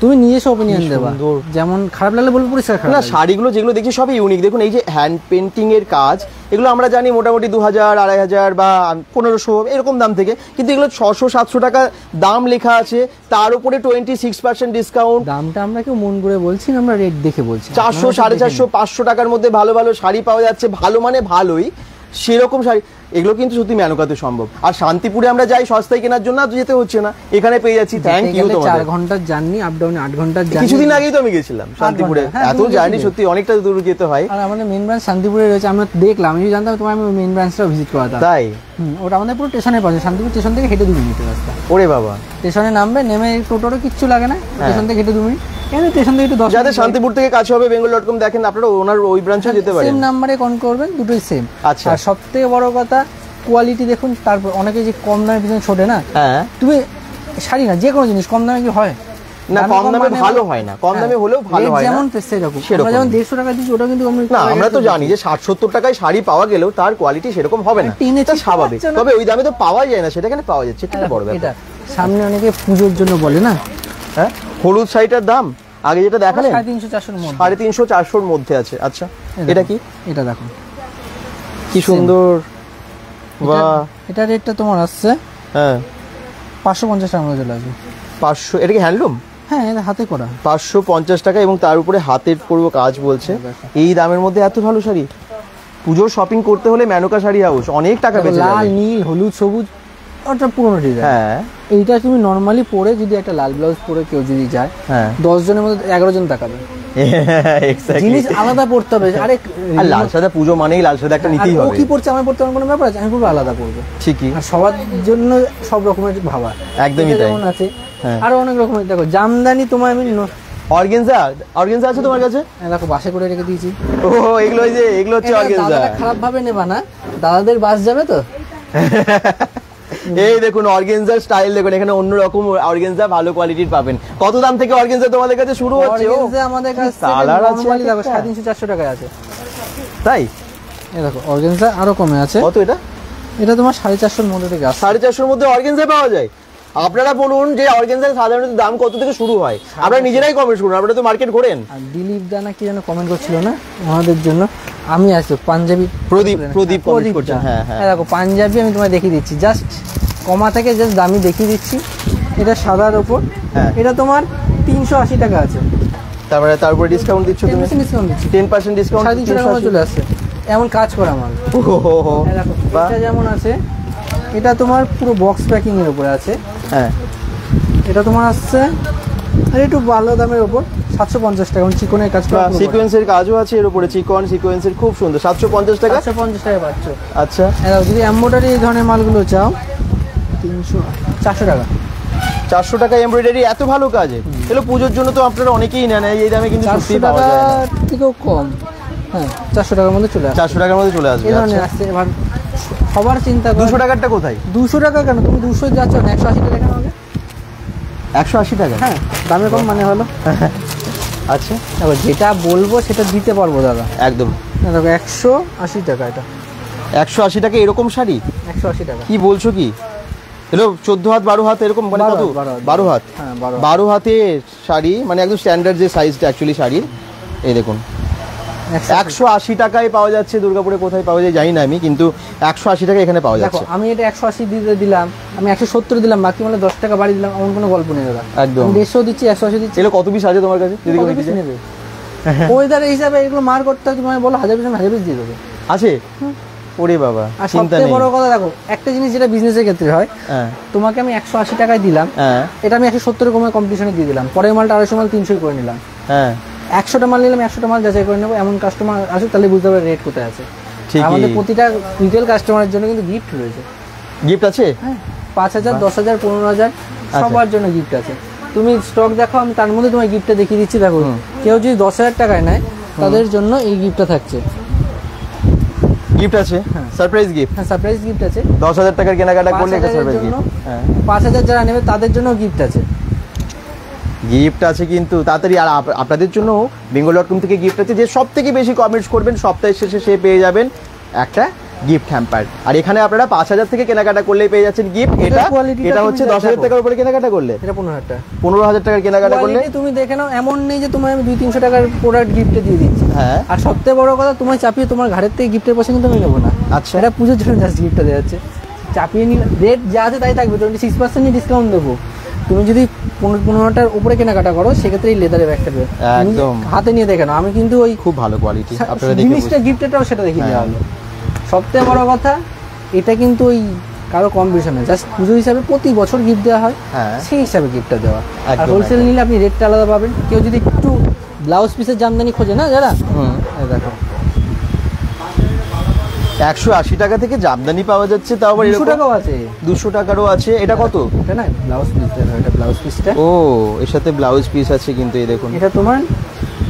তুমি নিজস্ব ওপিনিয়ন দেবা, যেমন খারাপ লাগলে বলবো পরিষ্কার খারাপ। না, শাড়িগুলো যেগুলো দেখছি সবই ইউনিক। দেখুন এই যে হ্যান্ড পেন্টিং এর কাজ, এগুলো আমরা জানি মোটামুটি 2000, 2500 বা 1500 এরকম দাম থেকে, কিন্তু এগুলো 600-700 টাকা দাম লেখা আছে, তার উপরে 26% ডিসকাউন্ট। দামটা আমরা কেউ মন করে বলছি না, আমরা রেট দেখে বলছি। 400, 450, 500 টাকার মধ্যে ভালো ভালো শাড়ি পাওয়া যাচ্ছে, ভালো মানে ভালোই সেরকম শাড়ি। এগুলো কিন্তু সত্যি মেনকাতে সম্ভব। আর শান্তিপুরে আমরা যাই সস্তায় কেনার জন্য, আর যেতে হচ্ছে না, এখানে পেয়ে যাচ্ছি। থ্যাংক ইউ তোমাদের। 4 ঘন্টার জার্নি, আপ ডাউনে 8 ঘন্টার জার্নি। কিছুদিন আগেই তো আমি গেছিলাম শান্তিপুরে, হ্যাঁ, এত জার্নি সত্যি অনেকটা দূর যেতে হয়। আর আমাদের মেইন ব্রাঞ্চ শান্তিপুরে রয়েছে, আমরা দেখলাম, আমি জানতাম তোমার আমি মেইন ব্রাঞ্চটাও ভিজিট করাতাম। তাই? ওটা আমাদের পুরো স্টেশনের পাশে, শান্তিপুর স্টেশন থেকে হেঁটে 2 মিনিটের রাস্তা। ওরে বাবা। স্টেশনে নামবে, নেমে টোটোরও কিচ্ছু লাগে না, স্টেশন থেকে হেঁটে 2 মিনিট। এখানে স্টেশন থেকে একটু 10 যাদের শান্তিপুর থেকে কাছে হবে, bengal.com দেখেন, আপনারা ওনার ওই ব্রাঞ্চে যেতে পারেন। সেম নাম্বারে কল করবেন, দুটোই সেম। আচ্ছা। আর সবথেকে বড় কথা কোয়ালিটি দেখুন। তারপর অনেকে যে কম দামে পিছনে ছোটে না, হ্যাঁ, তুমি শাড়ি না যে কোনো জিনিস কম দামে কি হয় না? কম দামে ভালো হয় না, কম দামে হলেও ভালো হয় না। যেমন সেরকম আমরা যেমন 150 টাকা দিচ্ছি, ওটা কিন্তু না, আমরা তো জানি যে 60-70 টাকায় শাড়ি পাওয়া গেলেও তার কোয়ালিটি সেরকম হবে না, এটা স্বাভাবিক। তবে ওই দামে তো পাওয়া যায় না, সেটা এখানে পাওয়া যাচ্ছে, এটা বড় ব্যাপার। এটা সামনে অনেকে পুজোর জন্য বলে না, হ্যাঁ, হলুদ শাড়িটার দাম আগে যেটা দেখালেন 350-400 মধ্যে, 350-400 মধ্যে আছে। আচ্ছা, এটা কি? এটা দেখো কি সুন্দর, বাহ। এটা রেটটা তোমার আসছে হ্যাঁ 550 টাকা মধ্যে চলে আসবে। 500? এটা কি হ্যান্ডলুম? হ্যাঁ, এটা হাতে করা। 550 টাকা, এবং তার উপরে হাতের পুরো কাজ বলছে। এই দামের মধ্যে এত ভালো শাড়ি? পুজোর শপিং করতে হলে মেনকা শাড়ি হাউস, অনেক টাকা বেঁচে যাবে। লাল, নীল, হলুদ, সবুজ, ওটা পুরোনো ডিজাইন। হ্যাঁ, এইটা তুমি নরমালি পরে যদি একটা লাল ব্লাউজ পরে কেউ যদি যায়, হ্যাঁ, 10 জনের মধ্যে 11 জন তাকাবে। এক্স্যাক্টলি। জিনিস আলাদা পড়তে হবে। আরে আর লাল সাদা পুজো মানেই লাল সাদা একটা নিতেই ও হবে। কি পড়ছে আমার পড়তে কোনো ব্যাপার আছে? আমি পুরো আলাদা পড়বো। ঠিকই, আর সবার জন্য সব রকমের ভাবা, একদমই তাই। যেমন আছে হ্যাঁ, আরো অনেক রকমের। দেখো জামদানি তোমার আমি অর্গানজা, অর্গানজা আছে তোমার কাছে? দেখো বাসে করে রেখে দিয়েছি। ও, এগুলো ওই যে এগুলো হচ্ছে অর্গানজা। খারাপ ভাবে নেবা না, দাদাদের বাস যাবে তো। এই দেখুন অর্গানজার স্টাইল দেখুন, এখানে অন্যরকম অর্গানজা ভালো কোয়ালিটির পাবেন। কত দাম থেকে অর্গানজা তোমাদের কাছে শুরু হচ্ছে? অর্গানজা আমাদের কাছে কালার আছে, নরমালি দেখো 350-400 টাকায় আছে। তাই? এই দেখো অর্গানজা আরো কমে আছে। কত এটা? এটা তোমার 450 এর মধ্যে থেকে আসে। 450 এর মধ্যে অর্গানজা পাওয়া যায়? আপনারা বলুন যে অর্গানজার সাধারণত দাম কত থেকে শুরু হয়? আপনারা নিজেরাই কমেন্ট করুন, আপনারা তো মার্কেট ঘোরেন। আর দিলীপ দানা কি যেন কমেন্ট করছিল না আমাদের জন্য, আমি আছি পাঞ্জাবি প্রদীপ কমেন্ট করছেন। হ্যাঁ হ্যাঁ, দেখো পাঞ্জাবি আমি তোমায় দেখিয়ে দিচ্ছি, জাস্ট কমা থেকে জাস্ট দামি দেখিয়ে দিচ্ছি। এটা সাদার ওপর, এটা তোমার 380 টাকা আছে। তারপরে ডিসকাউন্ট দিচ্ছ তুমি? 10% ডিসকাউন্ট দিচ্ছি, 10% ডিসকাউন্ট, 350 টাকা মতো চলে আসছে। এমন কাজ করা মাল। দেখো এটা যেমন আছে, এটা তোমার পুরো বক্স প্যাকিং এর উপরে আছে। হ্যাঁ, এটা তোমার আসছে আর একটু ভালো দামের উপর 750 টাকা, চিকনের কাজ করা, সিকোয়েন্সের কাজও আছে এর উপরে, চিকন সিকোয়েন্সের, খুব সুন্দর। 750 টাকা? 750 টাকা পাচ্ছ। আচ্ছা, যদি এমব্রয়ডারি এই ধরনের মালগুলো চাও 400 টাকা। 400 টাকা এমব্রয়ডারি, এত ভালো কাজে। এগুলো পুজোর জন্য তো আপনারা অনেকেই নেন, এই দামে কিন্তু সত্যি পাওয়া যায় না। 400 টাকা থেকেও কম। হ্যাঁ, 400 টাকার মধ্যে চলে আসে। 400 টাকার মধ্যে চলে আসবে। এই ধরনের আসছে। এবার সবার চিন্তা করো 200 টাকারটা কোথায়? 200 টাকা কেন? তুমি 200 যাচ্ছ না, 180 টাকা কেন হবে? 180 টাকা? হ্যাঁ, দামে কম মানে হলো। আচ্ছা, এবার যেটা বলবো সেটা দিতে পারবো দাদা, একদম। দেখো 180 টাকা। এটা 180 টাকা এরকম শাড়ি? 180 টাকা। কি বলছো কি? এলো 14 হাত 12 হাত এরকম, মানে কত? 12 হাত। হ্যাঁ, 12 হাতের শাড়ি, মানে একদম স্ট্যান্ডার্ড যে সাইজটা অ্যাকচুয়ালি শাড়ির। এই দেখুন 180 টাকায় পাওয়া যাচ্ছে। দুর্গাপুরে কোথায় পাওয়া যায় জানি না আমি, কিন্তু 180 টাকা এখানে পাওয়া দেখো যাচ্ছে। আমি এটা 180 দিতে দিলাম, আমি 170 দিলাম, বাকি মানে 10 টাকা বাড়ি দিলাম, এমন কোনো গল্প নেই দাদা। একদম। 150 দিচ্ছি, 180 দিচ্ছি। এগুলো কত পিস আছে তোমার কাছে যদি কেউ নিতে চায়? নেবে ওয়েদার হিসাবে এগুলো মার করতে হয়, তুমি বলো 1000 পিস দিয়ে দেবে। আছে? ওরে বাবা, আর চিন্তা সবথেকে নেই। বড় কথা দেখো, একটা জিনিস যেটা বিজনেসের ক্ষেত্রে হয়, হ্যাঁ, তোমাকে আমি 180 টাকায় দিলাম, হ্যাঁ, এটা আমি 170 কমে কম্পিটিশনে দিয়ে দিলাম, পরের মালটা 250 মাল 300 করে নিলাম। হ্যাঁ, 100টা মাল নিলাম, 100টা মাল যাচাই করে নেবো, এমন কাস্টমার আসে তাহলে বুঝতে পারবে রেট কোথায় আছে। ঠিকই। আমাদের প্রতিটা রিটেল কাস্টমারের জন্য কিন্তু গিফট রয়েছে। গিফট আছে? হ্যাঁ, 5000, 10000, 15000 সবার জন্য গিফট আছে। তুমি স্টক দেখো, আমি তার মধ্যে তোমার গিফটটা দেখিয়ে দিচ্ছি। দেখো কেউ যদি 10,000 টাকায় নেয় তাদের জন্য এই গিফটটা থাকছে। গিফট আছে? Surprise gift? হ্যাঁ, সারপ্রাইজ গিফট আছে। 10,000 টাকার কেনাকাটা করলে একটা 5,000 সারপ্রাইজ জন্য, গিফট। হ্যাঁ, 5000 যারা নেবে তাদের জন্য গিফট আছে। গিফট আছে কিন্তু তাড়াতাড়ি। আর আপনাদের জন্য bengal.com থেকে গিফট আছে। যে সব থেকে বেশি কমেন্টস করবেন সপ্তাহের শেষে সে পেয়ে যাবেন একটা গিফট হ্যাম্পার। আর এখানে আপনারা 5,000 থেকে কেনাকাটা করলেই পেয়ে যাচ্ছেন গিফট। এটা হচ্ছে 10,000 টাকার উপরে কেনাকাটা করলে, এটা 15,000 টাকা। 15,000 টাকার কেনাকাটা করলে তুমি দেখে নাও, এমন নেই যে তোমার আমি 200-300 টাকার প্রোডাক্ট গিফটে দিয়ে দিচ্ছি। হ্যাঁ, আর সবথেকে বড় কথা, তোমার চাপিয়ে তোমার ঘরের থেকে গিফটের পয়সা কিন্তু আমি নেবো না। আচ্ছা, এটা পুজোর জন্য জাস্ট গিফটটা দেওয়া যাচ্ছে। চাপিয়ে নিলে রেট যা আছে তাই থাকবে, 26% ডিসকাউন্ট দেবো। তুমি যদি 15টার উপরে কেনাকাটা করো সেক্ষেত্রে এই লেদারের ব্যাগটা দেবে, একদম হাতে নিয়ে দেখে নাও। আমি কিন্তু ওই খুব ভালো কোয়ালিটি আপনারা দেখে জিনিসটা গিফটেরটাও সেটা দেখিয়ে দেওয়া হলো। সবথেকে বড় কথা এটা কিন্তু ওই কারো কম বেশি না, জাস্ট পুজো হিসাবে প্রতি বছর গিফট দেওয়া হয়, হ্যাঁ সেই হিসাবে গিফটটা দেওয়া। আর একদম, হোলসেল নিলে আপনি রেটটা আলাদা পাবেন। কেউ যদি একটু ব্লাউজ পিসের জামদানি খোঁজে না যারা, এই দেখো 180 টাকা থেকে জামদানি পাওয়া যাচ্ছে, তাও আবার 200 টাকাও আছে, 200 টাকারও আছে। এটা কত? এটা না ব্লাউজ পিস, এটা ব্লাউজ পিসটা। ও এর সাথে ব্লাউজ পিস আছে কিন্তু, এই দেখুন এটা তোমার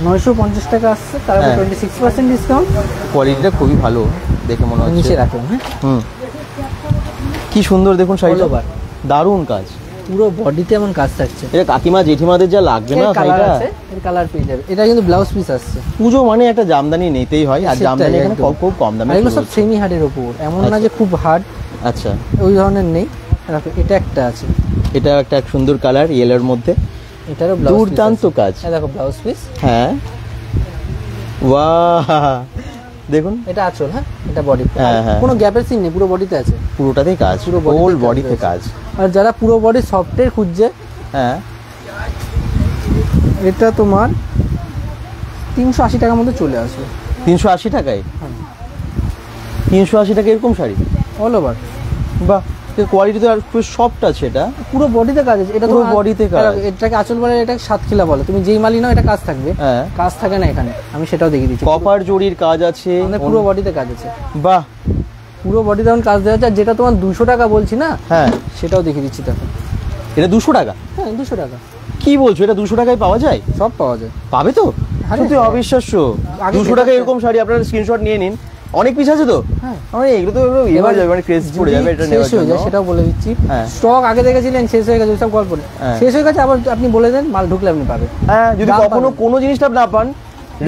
950 টাকা আসছে, তার উপর 26% ডিসকাউন্ট। কোয়ালিটিটা খুবই ভালো দেখে মনে হচ্ছে। নিচে রাখুন, হ্যাঁ কি সুন্দর দেখুন শাড়িটা, All over। দারুণ কাজ, পুরো বডিতে এমন কাজ থাকছে। এটা কাকিমা জেঠিমাদের যা লাগবে না কালার শাড়িটা। আছে, এর কালার পেয়ে যাবে। এটা কিন্তু ব্লাউজ পিস আসছে। পুজো মানে একটা জামদানি নিতেই হয়, আর সেটাই, জামদানি এখানে একদম। খুব কম দামে আর এগুলো শুরু সব হচ্ছে। সেমি হার্ডের উপর, এমন না যে খুব হার্ড, আচ্ছা ওই ধরনের নেই। দেখো এটা একটা আছে, এটা একটা সুন্দর কালার ইয়েলোর মধ্যে, এটারও ব্লাউজ দুর্দান্ত কাজ। দেখো ব্লাউজ পিস, হ্যাঁ বাহ দেখুন, এটা আঁচল, হ্যাঁ এটা বডি, হ্যাঁ, হ্যাঁ। কোনো গ্যাপের সিন নেই, পুরো বডিতে আছে। পুরোটাতেই কাজ, পুরো body তে হোল কাজ বডিতে রয়েছে। কাজ। আর যারা পুরো বডি সফটের খুঁজছে, হ্যাঁ এটা তোমার 380 টাকার মধ্যে চলে আসবে। 380 টাকায়? 380 টাকা এরকম শাড়ি? অল ওভার, বাহ, কোয়ালিটি তো আর খুব সফট আছে। এটা পুরো বডিতে কাজ আছে। এটা পুরো তোমার বডিতে কাজ। এটাকে আঁচল বলে, এটা সাতখিলা বলে। তুমি যেই মালি নাও এটা কাজ থাকবে, হ্যাঁ কাজ থাকে না এখানে, আমি সেটাও দেখিয়ে দিচ্ছি। কপার জরির কাজ আছে, আমাদের পুরো বডিতে কাজ আছে, বাহ। পুরো বডিতে এখন কাজ দেওয়া আছে। আর যেটা তোমার 200 টাকা বলছি না, হ্যাঁ সেটাও দেখিয়ে দিচ্ছি। দেখো এটা 200 টাকা? হ্যাঁ 200 টাকা, কি বলছো, এটা 200 টাকায় পাওয়া যায়? সব পাওয়া যায়। পাবে তো? আরে সত্যি হ্যাঁ। অবিশ্বাস্য। আগে 200 টাকা এরকম শাড়ি আপনারা স্ক্রিনশট নিয়ে নিন। অনেক পিস আছে তো, হ্যাঁ আমার এগুলো তো এবার যাবে, মানে ক্রেজ পড়ে যাবে এটা শেষ নেওয়ার হয়ে জন্য। যায় সেটাও বলে দিচ্ছি। হ্যাঁ। স্টক আগে দেখেছিলেন, শেষ হয়ে গেছে, সব গল্প নেই। হ্যাঁ। শেষ হয়ে গেছে, আবার আপনি বলে দেন, মাল ঢুকলে আপনি পাবেন। হ্যাঁ, যদি দাম কখনো পাবেন। কোনো জিনিসটা না পান,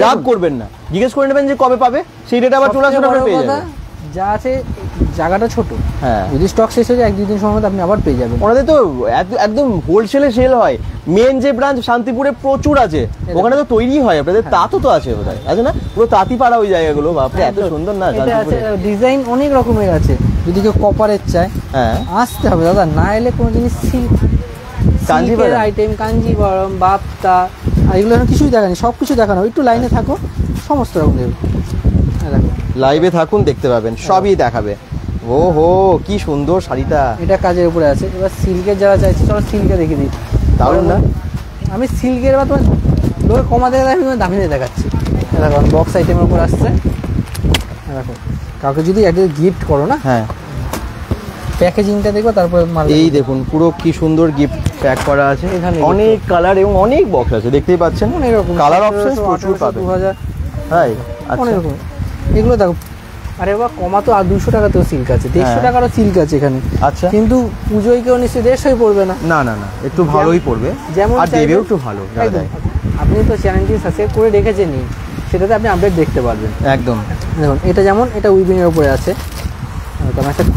রাগ করবেন না, জিজ্ঞেস করে নেবেন যে কবে পাবে, সেই ডেট আবার চলে আসবে, সবচেয়ে আপনারা বড় পেয়ে কথা, যাবেন। যা আছে জায়গাটা ছোট, হ্যাঁ যদি স্টক শেষ হয়ে যায় 1-2 দিন সময় মধ্যে আপনি আবার পেয়ে যাবেন। ওনাদের তো একদম হোলসেলে সেল হয়। মেন যে ব্রাঞ্চ শান্তিপুরে প্রচুর আছে, ওখানে তো তৈরি হয় আপনাদের। তাঁতও তো আছে বোধহয়, আছে না? পুরো তাঁতি পাড়া ওই জায়গাগুলো, বাপরে এত সুন্দর না এটা আছে, শান্তিপুরে। ডিজাইন অনেক রকমের আছে। যদি কেউ কপারের চায়, হ্যাঁ আসতে হবে দাদা, না এলে কোনো জিনিস কাঞ্জিভারম আইটেম, কাঞ্জিভারম, বাপ্তা, আর এগুলো এখন কিছুই দেখানি, সব কিছু দেখানো। একটু লাইনে থাকো, সমস্ত রকম দেবে। দেখো লাইভে থাকুন, দেখতে পাবেন, সবই দেখাবে। ও হো, কি সুন্দর শাড়িটা। এটা কাজের উপরে আছে। এবার সিল্কের যারা চাইছে, চলো সিল্কে দেখিয়ে দিই। দারুণ না? আমি সিল্কের বা তোমার লোকে কমাতে গেলে আমি তোমার দামি দিয়ে দেখাচ্ছি। দেখো বক্স আইটেমের উপর আসছে। দেখো কাউকে যদি একটা গিফট করো না, হ্যাঁ প্যাকেজিংটা দেখো, তারপরে মাল এই দেখুন, পুরো কি সুন্দর গিফট প্যাক করা আছে। এখানে অনেক কালার এবং অনেক বক্স আছে, দেখতেই পাচ্ছেন। অনেক রকম কালার অপশন প্রচুর পাবেন। 2000 তাই? অনেক আচ্ছা রকম। এগুলো দেখো, আরে বাবা কমা তো, আর 200 টাকাতেও সিল্ক আছে, 150 টাকারও সিল্ক আছে এখানে। আচ্ছা, কিন্তু পুজোয় কেউ নিশ্চয়ই 150 পড়বে না। না না না, একটু ভালোই পড়বে, যেমন আর চাইবেন, দেবেও একটু ভালো যারা একদম। দেয়। আপনি তো চ্যানেলটি সাবস্ক্রাইব করে রেখেছেনই, সেটাতে আপনি আপডেট দেখতে পারবেন। একদম। দেখুন এটা যেমন, এটা উইভিং এর উপরে আছে।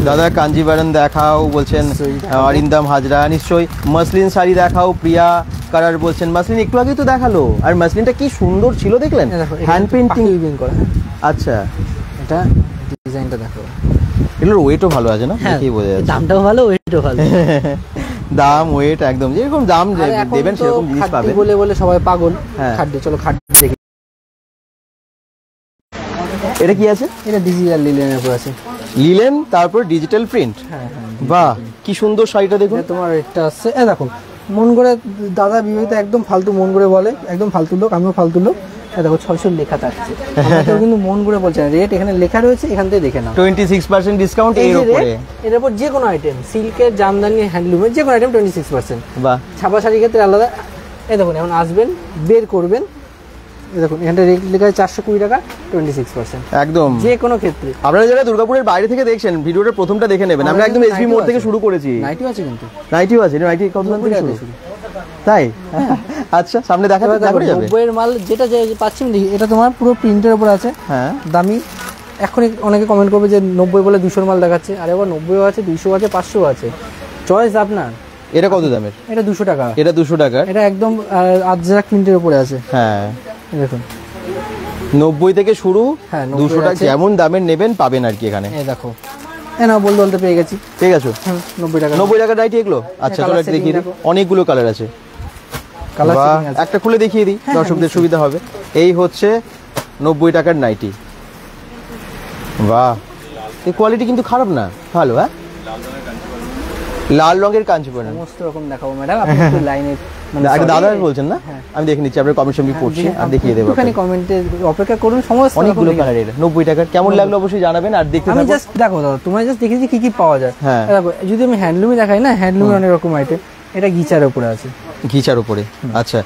দাদা কাঞ্জিভারম দেখাও বলছেন, নিশ্চয়ই দেখাবো। অরিন্দম হাজরা নিশ্চয়ই। মসলিন শাড়ি দেখাও, প্রিয়া কারার বলছেন। মসলিন একটু আগেই তো দেখালো, আর মসলিনটা কি সুন্দর ছিল দেখলেন, হ্যান্ড পেন্টিং। উইভিং করা। আচ্ছা, এটা ডিজাইনটা দেখো, এগুলোর ওয়েটও ভালো আছে না, হ্যাঁ দেখেই বোঝা যাচ্ছে। দামটাও ভালো, ওয়েটও ভালো। দাম ওয়েট একদম যেরকম দাম আর এখন দেবেন তো সেরকম জিনিস খাদ্য পাবেন। বলে বলে সবাই পাগল। হ্যাঁ। খাদ্য, চলো খাদ্য দেখি। এটা কি আছে? এটা ডিজিটাল লিলেনের উপর আছে। লিলেন, তারপর ডিজিটাল প্রিন্ট। হ্যাঁ হ্যাঁ, বাহ, কি সুন্দর শাড়িটা দেখুন। এটা তোমার একটা আছে, দেখো মন করে দাদা বিবেকটা একদম ফালতু মন করে বলে, একদম ফালতু লোক, আমিও ফালতু লোক। দেখো 600 লেখা থাকছে, কেউ কিন্তু মন করে বলছে না, রেট এখানে লেখা রয়েছে, এখান থেকে দেখে নাও। 26% ডিসকাউন্ট এই এর যে উপরে। rate, এর উপর যে কোনো আইটেম, সিল্কের, জামদানি, হ্যান্ডলুমের যে কোনো আইটেম 26%। বাহ, ছাপা শাড়ির ক্ষেত্রে আলাদা। এই দেখুন, এখন আসবেন, বের করবেন, এই দেখুন এখানটা রেট লেখা আছে 420 টাকা, 26%। একদম। যে কোনো ক্ষেত্রে। আপনারা যারা দুর্গাপুরের বাইরে থেকে দেখছেন, ভিডিওটা প্রথমটা দেখে নেবেন। আমরা একদম এসবি মোড় থেকে শুরু করেছি। নাইটিও আছে কিন্তু, নাইটিও আছে, নাইটি কত দাম থেকে শুরু? শুরু। তাই? আচ্ছা, সামনে দেখাতে তারপরে যাবে। 90 এর মাল যেটা পাচ্ছি আমি দেখি, এটা তোমার পুরো প্রিন্টের উপর আছে, হ্যাঁ দামি। এখনই অনেকে কমেন্ট করবে যে 90 বলে 200 মাল দেখাচ্ছে। আরে আবার 90ও আছে, 200 আছে, 500 আছে, চয়েস আপনার। এটা কত দামের? এটা 200 টাকা। এটা 200 টাকার। এটা একদম আজরাক প্রিন্টের উপরে আছে। হ্যাঁ, দেখুন 90 থেকে শুরু। হ্যাঁ, 200 টাকা আছে। যেমন দামের নেবেন পাবেন আর কি এখানে। এই দেখো, না বলতে বলতে পেয়ে গেছি। ঠিক আছে, 90 টাকা। 90 টাকার নাইটি এগুলো। আচ্ছা, চলো colour একটা দেখিয়ে দিই, setting অনেকগুলো কালার আছে। কালার বাহ, সেটিং আছে। একটা খুলে দেখিয়ে দিই, হ্যাঁ, দর্শকদের নিশ্চয়ই। সুবিধা হবে। এই হচ্ছে 90 টাকার নাইটি। বাহ, এই কোয়ালিটি কিন্তু খারাপ না, ভালো। হ্যাঁ, লাল রঙের কাঞ্জিপুরম সমস্ত রকম দেখাবো ম্যাডাম, আপনি একটু লাইনে আগে দাদা বলছেন না, আমি দেখে নিচ্ছি, আপনার কমিশন বি পড়ছি আর দেখিয়ে দেবো। একটুখানি কমেন্টে অপেক্ষা করুন, সমস্ত অনেকগুলো কালার, এটা 90 টাকার। কেমন লাগলো অবশ্যই জানাবেন। আর দেখতে আমি জাস্ট দেখো দাদা, তোমায় জাস্ট দেখিয়েছি কি কি পাওয়া যায়। হ্যাঁ, দেখো যদি আমি হ্যান্ডলুমই দেখাই না, হ্যান্ডলুমে অনেক রকম আইটেম, এটা গিচার উপরে আছে, ঘিচার উপরে। আচ্ছা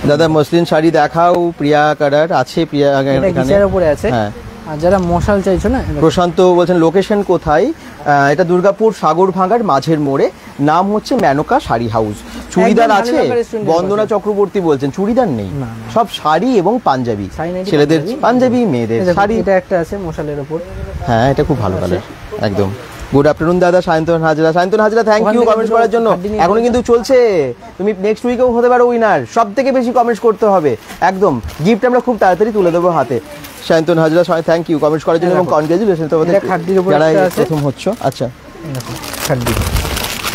দাদা, মসলিন শাড়ি দেখাও, প্রিয়া কালার আছে, প্রিয়া এটা গিচার উপরে আছে। হ্যাঁ, আর যারা মশাল চাইছো না, প্রশান্ত বলছেন লোকেশন কোথায়? এটা দুর্গাপুর সাগরভাঙার মাঝের মোড়ে, নাম হচ্ছে মেনকা শাড়ি হাউস। চুড়িদার আছে, বন্দনা চক্রবর্তী বলছেন চুড়িদার নেই, সব শাড়ি এবং পাঞ্জাবি, ছেলেদের পাঞ্জাবি, মেয়েদের শাড়ি। এটা একটা আছে মশালের উপর। হ্যাঁ, এটা খুব ভালো কালার একদম। গুড আফটারনুন দাদা, Sayantan Hazra. Sayantan Hazra, thank you comments করার জন্য। এখনো কিন্তু চলছে, তুমি নেক্সট উইকেও হতে পারো উইনার। সব থেকে বেশি কমেন্টস করতে হবে একদম, গিফট আমরা খুব তাড়াতাড়ি তুলে দেবো হাতে। Sayantan Hazra, thank you comments করার জন্য এবং কনগ্রাচুলেশন তোমাদের যারা প্রথম হচ্ছ। আচ্ছা, খাড্ডি,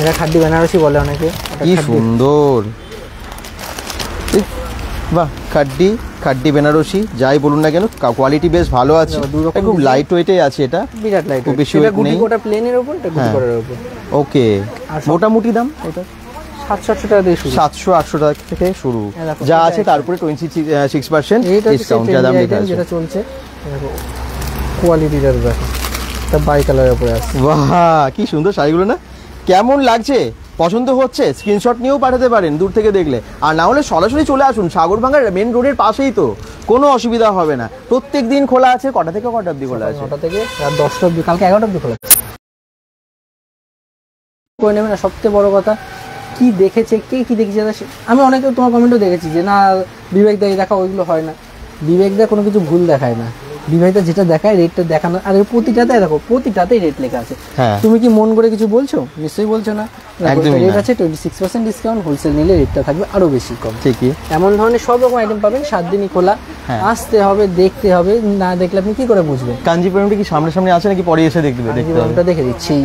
এটা খাড্ডি বেনারসি বলে অনেকে। কি সুন্দর, বাহ, খাড্ডি খাড্ডি বেনারসি যাই বলুন না কেন, কোয়ালিটি বেশ ভালো আছে, খুব লাইট ওয়েটে আছে, এটা বিরাট লাইট, খুব বেশি ওয়েট নেই। ওটা প্লেনের উপর, এটা গুটি করার উপর। ওকে, মোটামুটি দাম এটা 700-800 টাকা থেকে শুরু, 700-800 টাকা থেকে শুরু, যা আছে তারপরে 26% ডিসকাউন্ট যা দাম লেখা আছে, যেটা চলছে। দেখো কোয়ালিটিটা দেখো, এটা বাই কালারের উপরে আছে। বাহ, কি সুন্দর শাড়িগুলো না, কেমন লাগছে? পছন্দ হচ্ছে স্ক্রিনশট নিয়েও পাঠাতে পারেন দূর থেকে দেখলে, আর না হলে সরাসরি চলে আসুন, সাগরভাঙার মেন রোডের পাশেই তো, কোনো অসুবিধা হবে না। প্রত্যেক দিন খোলা আছে, কটা থেকে কটা অবধি খোলা আছে? 9টা থেকে রাত 10টা অবধি, কালকে 11টা অবধি খোলা আছে। করে নেবে না, সবচেয়ে বড় কথা কি দেখেছে, কে কি দেখেছে। আমি অনেকে তোমার কমেন্টও দেখেছি যে না বিবেক দা দেখা, ওইগুলো হয় না। বিবেক দা কোনো কিছু ভুল দেখায় না, বিবেক দা যেটা দেখায় রেটটা দেখানো, আর প্রতিটাতে দেখো প্রতিটাতেই রেট লেখা আছে। তুমি কি মন করে কিছু বলছো? নিশ্চয়ই বলছো না। রেট আছে 26% ডিসকাউন্ট, হোলসেল নিলে রেটটা থাকবে আরো বেশি কম। ঠিকই, এমন ধরনের সব রকম আইটেম পাবেন, 7 দিনই খোলা। আসতে হবে, দেখতে হবে, না দেখলে আপনি কি করে বুঝবেন? কাঞ্জিপুরমটা কি সামনে সামনে আছে নাকি পরে এসে দেখতে হবে? কাঞ্জিপুরমটা দেখে দিচ্ছি,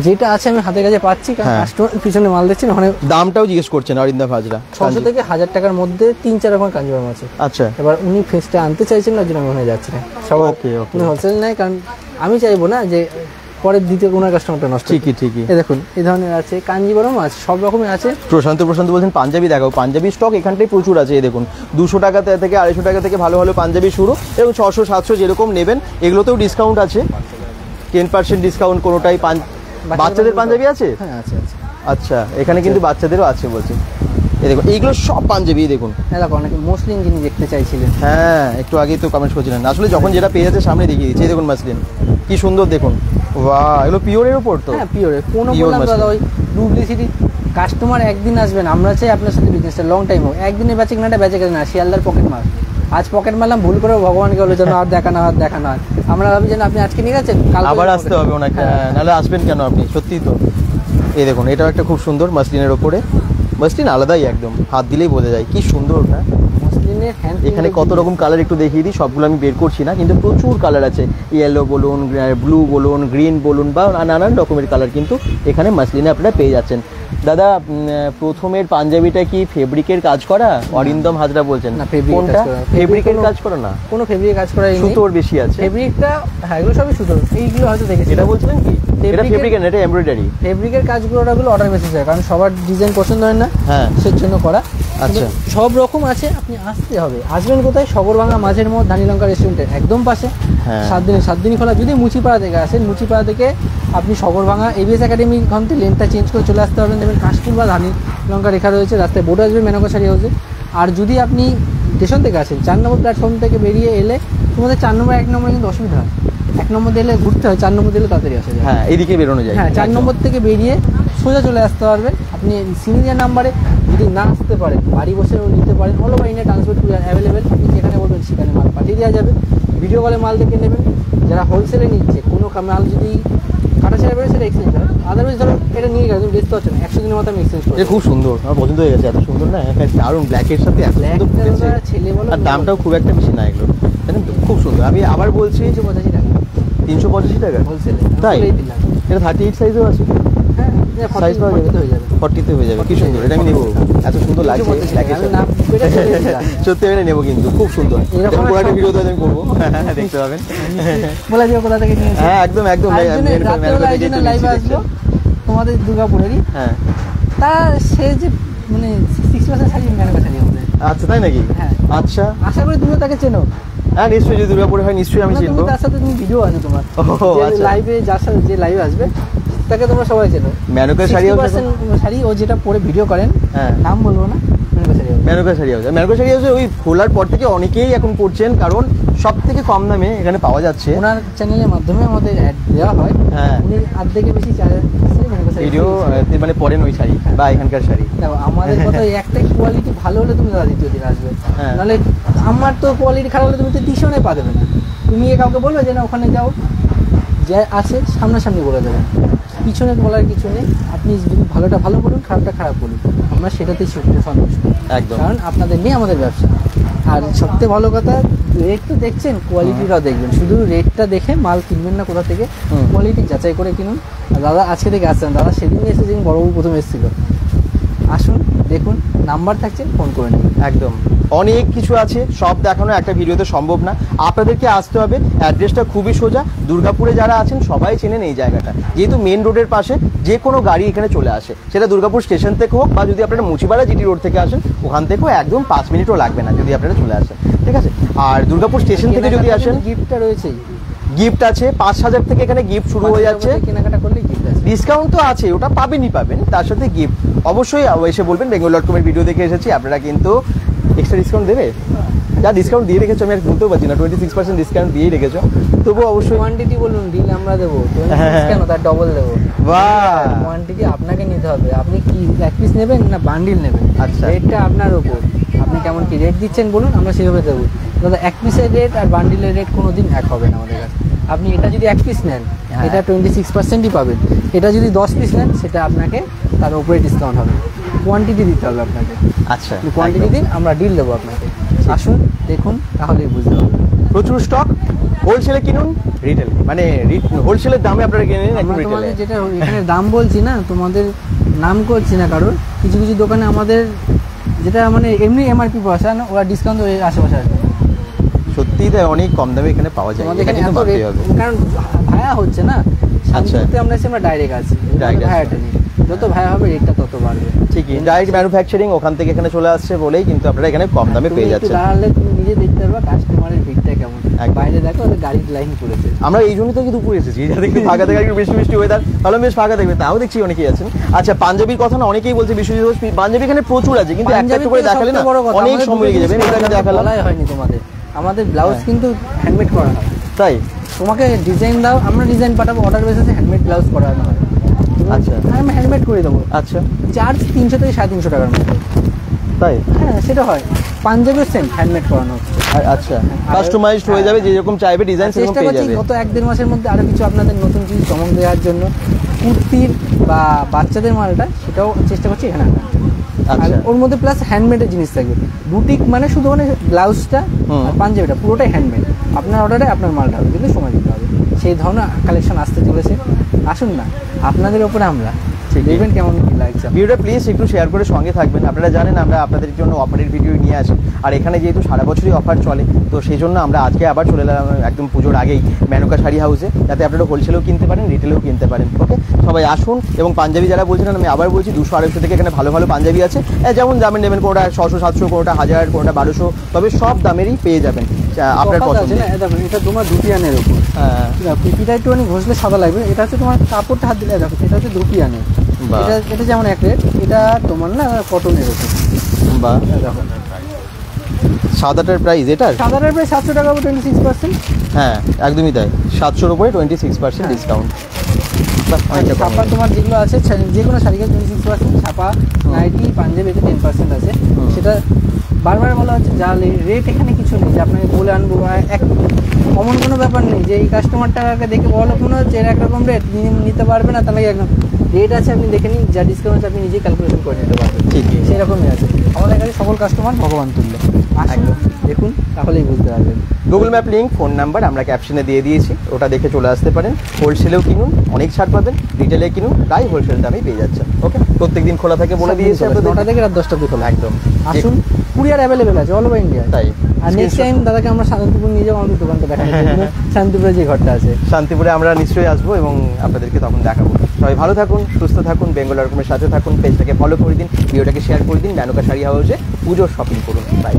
যেটা আছে আমি হাতের কাছে পাচ্ছি, কারণ কাস্টমার পিছনে মাল দিচ্ছেন। ওখানে দামটাও জিজ্ঞেস করছেন অরিন্দম হাজরা, 600 থেকে 1000 টাকার মধ্যে 3-4 রকম কাঞ্জিপুরম আছে। আচ্ছা, এবার উনি ফেসটা আনতে চাইছেন না, জন্য ওখানে যাচ্ছে না সব। ওকে, উনি হোলসেল নেয়, কারণ আমি চাইবো না যে পরের দ্বিতীয় কোনো কাস্টমারটা নষ্ট। ঠিকই ঠিকই। এই দেখুন, এই ধরনের আছে, কাঞ্জিপুরম আছে, সব রকমের আছে। প্রশান্ত বলছেন পাঞ্জাবি দেখাও, পাঞ্জাবি স্টক এখানটাই প্রচুর আছে। এই দেখুন, 200 টাকা থেকে 250 টাকা থেকে ভালো ভালো পাঞ্জাবি শুরু, এবং 600-700 যেরকম নেবেন এগুলোতেও ডিসকাউন্ট আছে, 10% ডিসকাউন্ট কোনোটাই। বাচ্চাদের পাঞ্জাবি আছে? হ্যাঁ আছে। আচ্ছা, এখানে কিন্তু বাচ্চাদেরও আছে বলছে। এই দেখুন, এইগুলো সব পাঞ্জাবি দেখুন। হ্যাঁ দেখো, অনেকে মসলিন জিনিস দেখতে চাইছিলেন। হ্যাঁ, একটু আগেই তো কমেন্ট করছিলেন, আসলে যখন যেটা পেয়ে যাচ্ছে সামনে দেখিয়ে দিচ্ছি। এই দেখুন মসলিন, কি সুন্দর দেখুন। বাহ, এগুলো পিওরের উপর তো? হ্যাঁ পিওরের, কোনো বললাম দাদা ওই ডুপ্লিসিটি। কাস্টমার একদিন আসবেন, আমরা চাই আপনার সাথে বিজনেসটা লং টাইম হোক। একদিনে বেচে কিনাটা বেচে কেনা, শিয়ালদার পকেট মার। আজ পকেট মারলাম, ভুল করে ভগবানকে বলে যেন আর দেখানো হয়। আমরা ভাবি যেন আপনি আজকে নিয়ে গেছেন, কাল আবার আসতে হবে ওনাকে, নাহলে আসবেন কেন আপনি? সত্যিই তো। এই দেখুন, এটাও একটা খুব সুন্দর মসলিনের ওপরে, মসলিন আলাদাই একদম, হাত দিলেই বোঝা যায় কি সুন্দর না মসলিনের। এখানে কত রকম কালার একটু দেখিয়ে দিই, সবগুলো আমি বের করছি না, কিন্তু প্রচুর কালার আছে। ইয়েলো বলুন, ব্লু বলুন, গ্রিন বলুন, বা নানান রকমের কালার কিন্তু এখানে মসলিনে আপনারা পেয়ে যাচ্ছেন। দাদা, প্রথমের পাঞ্জাবিটা কি ফেব্রিকের কাজ করা? অরিন্দম হাজরা বলছেন না, ফেব্রিকের কাজ করা না, কোনো ফেব্রিকের কাজ করা, সুতোর বেশি আছে। ফেব্রিকটা, হ্যাঁ এগুলো সবই সুতোর, এইগুলো হয়তো দেখেছি। এটা বলছিলেন কি এটা ফেব্রিকের না, এটা এমব্রয়ডারি? ফেব্রিকের কাজগুলো অর্ডার বেসিস হয়, কারণ সবার ডিজাইন পছন্দ হয় না, হ্যাঁ সেজন্য করা। আচ্ছা, সব রকম আছে, আপনি আসতে হবে। আসবেন কোথায়? সগরভাঙা মাঝের মোড়, ধানিলঙ্কা রেস্টুরেন্টের একদম পাশে। 7 দিনই খোলা। যদি মুচিপাড়া থেকে আসেন, মুচিপাড়া থেকে আপনি সগরভাঙা এবিএস একাডেমি ঘন্টে লেনটা চেঞ্জ করে চলে আসতে পারবেন, দেখবেন কাশফুল বা ধানিলঙ্কা রেখা রয়েছে, রাস্তায় বোর্ড আসবে মেনকা শাড়ি হাউসে। আর যদি আপনি স্টেশন থেকে আসেন, 4 নম্বর প্ল্যাটফর্ম থেকে বেরিয়ে এলে, তোমাদের 4 নম্বর 1 নম্বরে কিন্তু অসুবিধা হয়। 1 নম্বর দিলে ঘুরতে হয়, 4 নম্বর দিলে তাড়াতাড়ি আসা যায়। হ্যাঁ, এইদিকে বেরোনো যায়। হ্যাঁ, 4 নম্বর থেকে বেরিয়ে সোজা চলে আসতে পারবেন। আপনি সিনিয়র নাম্বারে যদি না আসতে পারেন, বাড়ি বসেও নিতে পারেন। All over India transport available, আপনি যেখানে বলবেন সেখানে মাল পাঠিয়ে দেওয়া যাবে। ভিডিও কলে মাল দেখে নেবেন। যারা হোলসেলে নিচ্ছে, কোনো মাল যদি কাটা ছেড়ে বেরোয় সেটা এক্সচেঞ্জ হয়, আদারওয়াইজ ধরো এটা নিয়ে গেলে তুমি বেচতে পারছো না, 100 দিনের মতো আমি এক্সচেঞ্জ করি। খুব সুন্দর, আমার পছন্দ হয়ে গেছে, এত সুন্দর না, দারুণ ব্ল্যাকের সাথে এত সুন্দর ছেলে বলো, আর দামটাও খুব একটা বেশি না এগুলো, জানেন তো, খুব সুন্দর। আমি আবার বলছি 385 টাকা 385 টাকা হোলসেলে, তাই? এটা 38 সাইজও আছে। হ্যাঁ, সাইজ পাওয়া যাবে, হয়ে যাবে 40 হয়ে যাবে। কি সুন্দর, এটা আমি নেবো, এত সুন্দর লাগছে ব্ল্যাকের সাথে। সত্যি আমি নেবো কিন্তু, খুব সুন্দর। যখন কোনো একটা ভিডিও আমি করবো দেখতে পাবেন, বলে দিও কোথা থেকে নিয়েছি। হ্যাঁ একদম একদম লাইভে আসবো তোমাদের দুর্গাপুরেরই। হ্যাঁ তা সে যে মানে 60% শাড়ি মেনকা শাড়ি হবে। আচ্ছা তাই নাকি? হ্যাঁ আচ্ছা, আশা করি তুমি তাকে চেনো। হ্যাঁ নিশ্চয়ই, যদি দুর্গাপুরে হয় নিশ্চয়ই আমি চিনবো। তার সাথে তুমি ভিডিও আছে তোমার আচ্ছা। লাইভে, যার সাথে যে লাইভে আসবে তাকে তোমরা সবাই চেনো। মেনকা শাড়ি 60% শাড়ি ও যেটা পরে ভিডিও করেন, হ্যাঁ নাম বলবো না, মেনকা শাড়ি হাউস। মেনকা শাড়ি হাউসে ওই খোলার পর থেকে অনেকেই এখন করছেন, কারণ সব থেকে কম দামে এখানে পাওয়া যাচ্ছে। ওনার চ্যানেলের মাধ্যমে আমাদের অ্যাড দেওয়া হয়। হ্যাঁ উনি অর্ধেকের বেশি ভিডিও মানে পরেন ওই শাড়ি বা এখানকার শাড়ি। দেখো আমাদের কথা একটাই, কোয়ালিটি ভালো হলে তুমি দাদা দ্বিতীয় দিন আসবে। হ্যাঁ। নাহলে আমার তো কোয়ালিটি খারাপ হলে তুমি তো টিউশনে পা দেবে না। তুমি কাউকে বলবে যে না ওখানে যাও, যে আছে সামনাসামনি বলে দেবে, পিছনে বলার কিছু নেই। আপনি যদি ভালোটা ভালো বলুন, খারাপটা খারাপ বলুন, আমরা সেটাতেই সন্তুষ্ট। একদম, কারণ আপনাদের নিয়ে আমাদের ব্যবসা। আর সবথেকে ভালো কথা, রেট তো দেখছেন, কোয়ালিটিটাও দেখবেন। শুধু রেটটা দেখে মাল কিনবেন না কোথা থেকে, কোয়ালিটি যাচাই করে কিনুন। আর দাদা আজকে থেকে আসছেন, দাদা সেদিন এসে যেদিন বড়বাবু প্রথম এসেছিল। আসুন দেখুন, নাম্বার থাকছে, ফোন করে নেবেন। একদম অনেক কিছু আছে, সব দেখানো একটা ভিডিওতে সম্ভব না। আপনাদেরকে আসতে হবে, অ্যাড্রেসটা খুবই সোজা। দুর্গাপুরে যারা আছেন সবাই চেনেন এই জায়গাটা, যেহেতু মেন রোডের পাশে যে কোনো গাড়ি এখানে চলে আসে, সেটা দুর্গাপুর স্টেশন থেকে হোক বা যদি আপনারা মুচিপাড়া জিটি রোড থেকে আসেন, ওখান থেকেও একদম 5 মিনিটও লাগবে না যদি আপনারা চলে আসেন, ঠিক আছে। আর দুর্গাপুর স্টেশন থেকে যদি আসেন, গিফটটা রয়েছে, গিফট আছে 5,000 থেকে এখানে গিফট শুরু হয়ে যাচ্ছে। কেনাকাটা করলে গিফট আছে, ডিসকাউন্ট তো আছে, ওটা পাবেনই পাবেন, তার সাথে গিফট অবশ্যই এসে বলবেন bengal.com-এর ভিডিও দেখে এসেছি। আপনারা কিন্তু এক্সট্রা ডিসকাউন্ট দেবে, যা ডিসকাউন্ট দিয়ে রেখেছো আমি আর বলতেও পারছি না, 26% ডিসকাউন্ট দিয়েই রেখেছো, তবু অবশ্যই কোয়ান্টিটি বলুন, ডিল আমরা দেবো, কেন তার ডবল দেবো। বাহ, কোয়ান্টিটি আপনাকে নিতে হবে, আপনি কি এক পিস নেবেন না বান্ডিল নেবেন, আচ্ছা। রেটটা আপনার ওপর, আপনি কেমন কি রেট দিচ্ছেন বলুন, আমরা সেভাবে দেবো। দাদা এক পিসের রেট আর বান্ডিলের রেট কোনো দিন এক হবে না আমাদের কাছে। আপনি এটা যদি এক পিস নেন, এটা 26%ই পাবেন। এটা যদি 10 পিস নেন, সেটা আপনাকে তার উপরে ডিসকাউন্ট হবে। কোয়ান্টিটি দিতে হবে আপনাকে, আচ্ছা কোয়ান্টিটি দিন, আমরা ডিল দেবো আপনাকে। আসুন দেখুন, তাহলেই বুঝতে হবে। প্রচুর স্টক, হোলসেলে কিনুন, রিটেল মানে হোলসেলের দামে আপনারা কিনে নিন একদম আমরা রিটেলে। তোমাদের যেটা এখানে দাম বলছি না, তোমাদের নাম করছি না, কারণ কিছু কিছু দোকানে আমাদের যেটা মানে এমনি এমআরপি পয়সা না, ওরা ডিসকাউন্ট ওই আশেপাশে আসবে। সত্যিই তাই, অনেক কম দামে এখানে পাওয়া যায়, আমাদের এটা এখানে কিন্তু এত মানতেই রেট, হবে। কারণ ভায়া হচ্ছে না, শান্তিপুরতে আমরা এসে আমরা ডাইরেক্ট আছি, ভায়াটা নিই, যত ভায়া হবে রেটটা তত বাড়বে। ঠিকই, ডাইরেক্ট ম্যানুফ্যাকচারিং ওখান থেকে এখানে চলে আসছে বলেই কিন্তু আপনারা এখানে কম দামে পেয়ে যাচ্ছেন। দাঁড়ালে তুমি নিজে দেখতে পারবা কাস্টমারের ভিড়টা কেমন, বাইরে দেখো ওদের গাড়ির লাইন পড়েছে। আমরা এই জন্যই তো কিন্তু দুপুরে এসেছি, যাতে একটু ফাঁকা থাকে, একটু বৃষ্টি বৃষ্টি ওয়েদার, ভালো বেশ ফাঁকা থাকবে, তাও দেখছি অনেকেই আছেন। আচ্ছা, পাঞ্জাবির কথা না অনেকেই বলছে, বিশ্বজিৎ ঘোষ পাঞ্জাবি এখানে প্রচুর আছে, কিন্তু একটা একটু করে দেখালে না অনেক সময় লেগে যাবে। এটা দেখালাম, বলাই হয়নি তোমাদের, আমাদের ব্লাউজ কিন্তু হ্যান্ডমেড করা হয়। তাই তোমাকে ডিজাইন দাও, আমরা ডিজাইন পাঠাবো, অর্ডার বেসিসে হ্যান্ডমেড ব্লাউজ করানো হয়। আচ্ছা, আমি হ্যান্ডমেড করে দেবো। আচ্ছা, চার্জ 300 থেকে 350 টাকার মধ্যে। তাই? হ্যাঁ সেটা হয়, পাঞ্জাবিও সেম হ্যান্ডমেড করানো হচ্ছে। আচ্ছা, কাস্টমাইজড হয়ে যাবে, যেরকম চাইবে ডিজাইন সেরকম চেষ্টা পেয়ে করছি যাবে। গত 1-1.5 মাসের মধ্যে আরো কিছু আপনাদের নতুন কিছু চমক দেওয়ার জন্য। কুর্তির বা বাচ্চাদের মালটা, সেটাও চেষ্টা করছি এখানে আনার জন্য। আর আচ্ছা, ওর মধ্যে প্লাস হ্যান্ডমেডের জিনিস থাকবে। বুটিক মানে শুধু মানে ব্লাউজটা আর পাঞ্জাবিটা পুরোটাই হ্যান্ডমেড। আপনার অর্ডারে আপনার মালটা হবে, কিন্তু সময় দিতে হবে। সেই ধরনের কালেকশন আসতে চলেছে, আসুন না, আপনাদের ওপরে আমরা দেখবেন কেমন কি লাগছে। ভিডিওটা প্লিজ একটু শেয়ার করে সঙ্গে থাকবেন। আপনারা জানেন আমরা আপনাদের জন্য অফারের ভিডিও নিয়ে আসি, আর এখানে যেহেতু সারা বছরই অফার চলে, তো সেই জন্য আমরা আজকে আবার চলে এলাম একদম পুজোর আগেই মেনকা শাড়ি হাউসে, যাতে আপনারা হোলসেলেও কিনতে পারেন, রিটেলেও কিনতে পারেন। ওকে, সবাই আসুন। এবং পাঞ্জাবি যারা বলছেন, আমি আবার বলছি 200-250 থেকে এখানে ভালো ভালো পাঞ্জাবি আছে, যেমন দামের নেবেন, কোনোটা 600-700, কোনোটা 1000, কোনোটা 1200, তবে সব দামেরই পেয়ে যাবেন আপনার পছন্দ। এটা তোমার দুপিয়ানের উপর, পিপিটা একটুখানি ঘষলে সাদা লাগবে। এটা হচ্ছে তোমার কাপড়টা হাত দিলে দেখো, এটা হচ্ছে দুপিয়ানের। এটা যেমন এক রেট, এটা তোমার না কটনের উপর। বা দেখো সাদাটার প্রাইস, এটা সাদাটার প্রাইস 700 টাকা, 26%। হ্যাঁ একদমই তাই, 700-র উপরে 26% ডিসকাউন্ট। ছাপা তোমার যেগুলো আছে, যে কোনো শাড়িকে 26%, ছাপা নাইটি পাঞ্জাবি এতে 10% আছে। সেটা বারবার বলা হচ্ছে, যা রেট এখানে কিছু নেই যে আপনাকে বলে আনবো, এক কমন কোনো ব্যাপার নেই যে এই কাস্টমারটাকে দেখে বলো মনে হচ্ছে এর একরকম রেট নিতে পারবে না, তাহলে একদম রেট আছে, আপনি দেখে নিন, যা ডিসকাউন্ট আছে আপনি নিজেই ক্যালকুলেশন করে নিতে পারবেন। ঠিক সেরকমই আছে আমাদের কাছে, সকল কাস্টমার ভগবান তুল্য। আসুন দেখুন, তাহলেই বুঝতে পারবেন। Google map link, phone number আমরা ক্যাপশনে দিয়ে দিয়েছি, ওটা দেখে চলে আসতে পারেন। হোলসেলেও কিনুন, অনেক ছাড় পাবেন, রিটেলে কিনুন, প্রায় হোলসেল দামেই পেয়ে যাচ্ছেন। ওকে, প্রত্যেকদিন খোলা থাকে বলে দিয়েছি আপনাদের। 9টা থেকে রাত 10টা অবধি খোলা। একদম আসুন, কুরিয়ার অ্যাভেলেবেল আছে অল ওভার ইন্ডিয়া। তাই আর নেক্সট টাইম দাদাকে আমরা শান্তিপুর নিয়ে যাবো, আমাদের দোকানটা দেখানোর জন্য। শান্তিপুরে যে ঘরটা আছে, শান্তিপুরে আমরা নিশ্চয়ই আসবো এবং আপনাদেরকে তখন দেখাবো। সবাই ভালো থাকুন, সুস্থ থাকুন, বেঙ্গল রকমের সাথে থাকুন। পেজটাকে ফলো করে দিন, ভিডিওটাকে শেয়ার করে দিন। মেনকা শাড়ি হাউসে পুজোর শপিং করুন। বাই।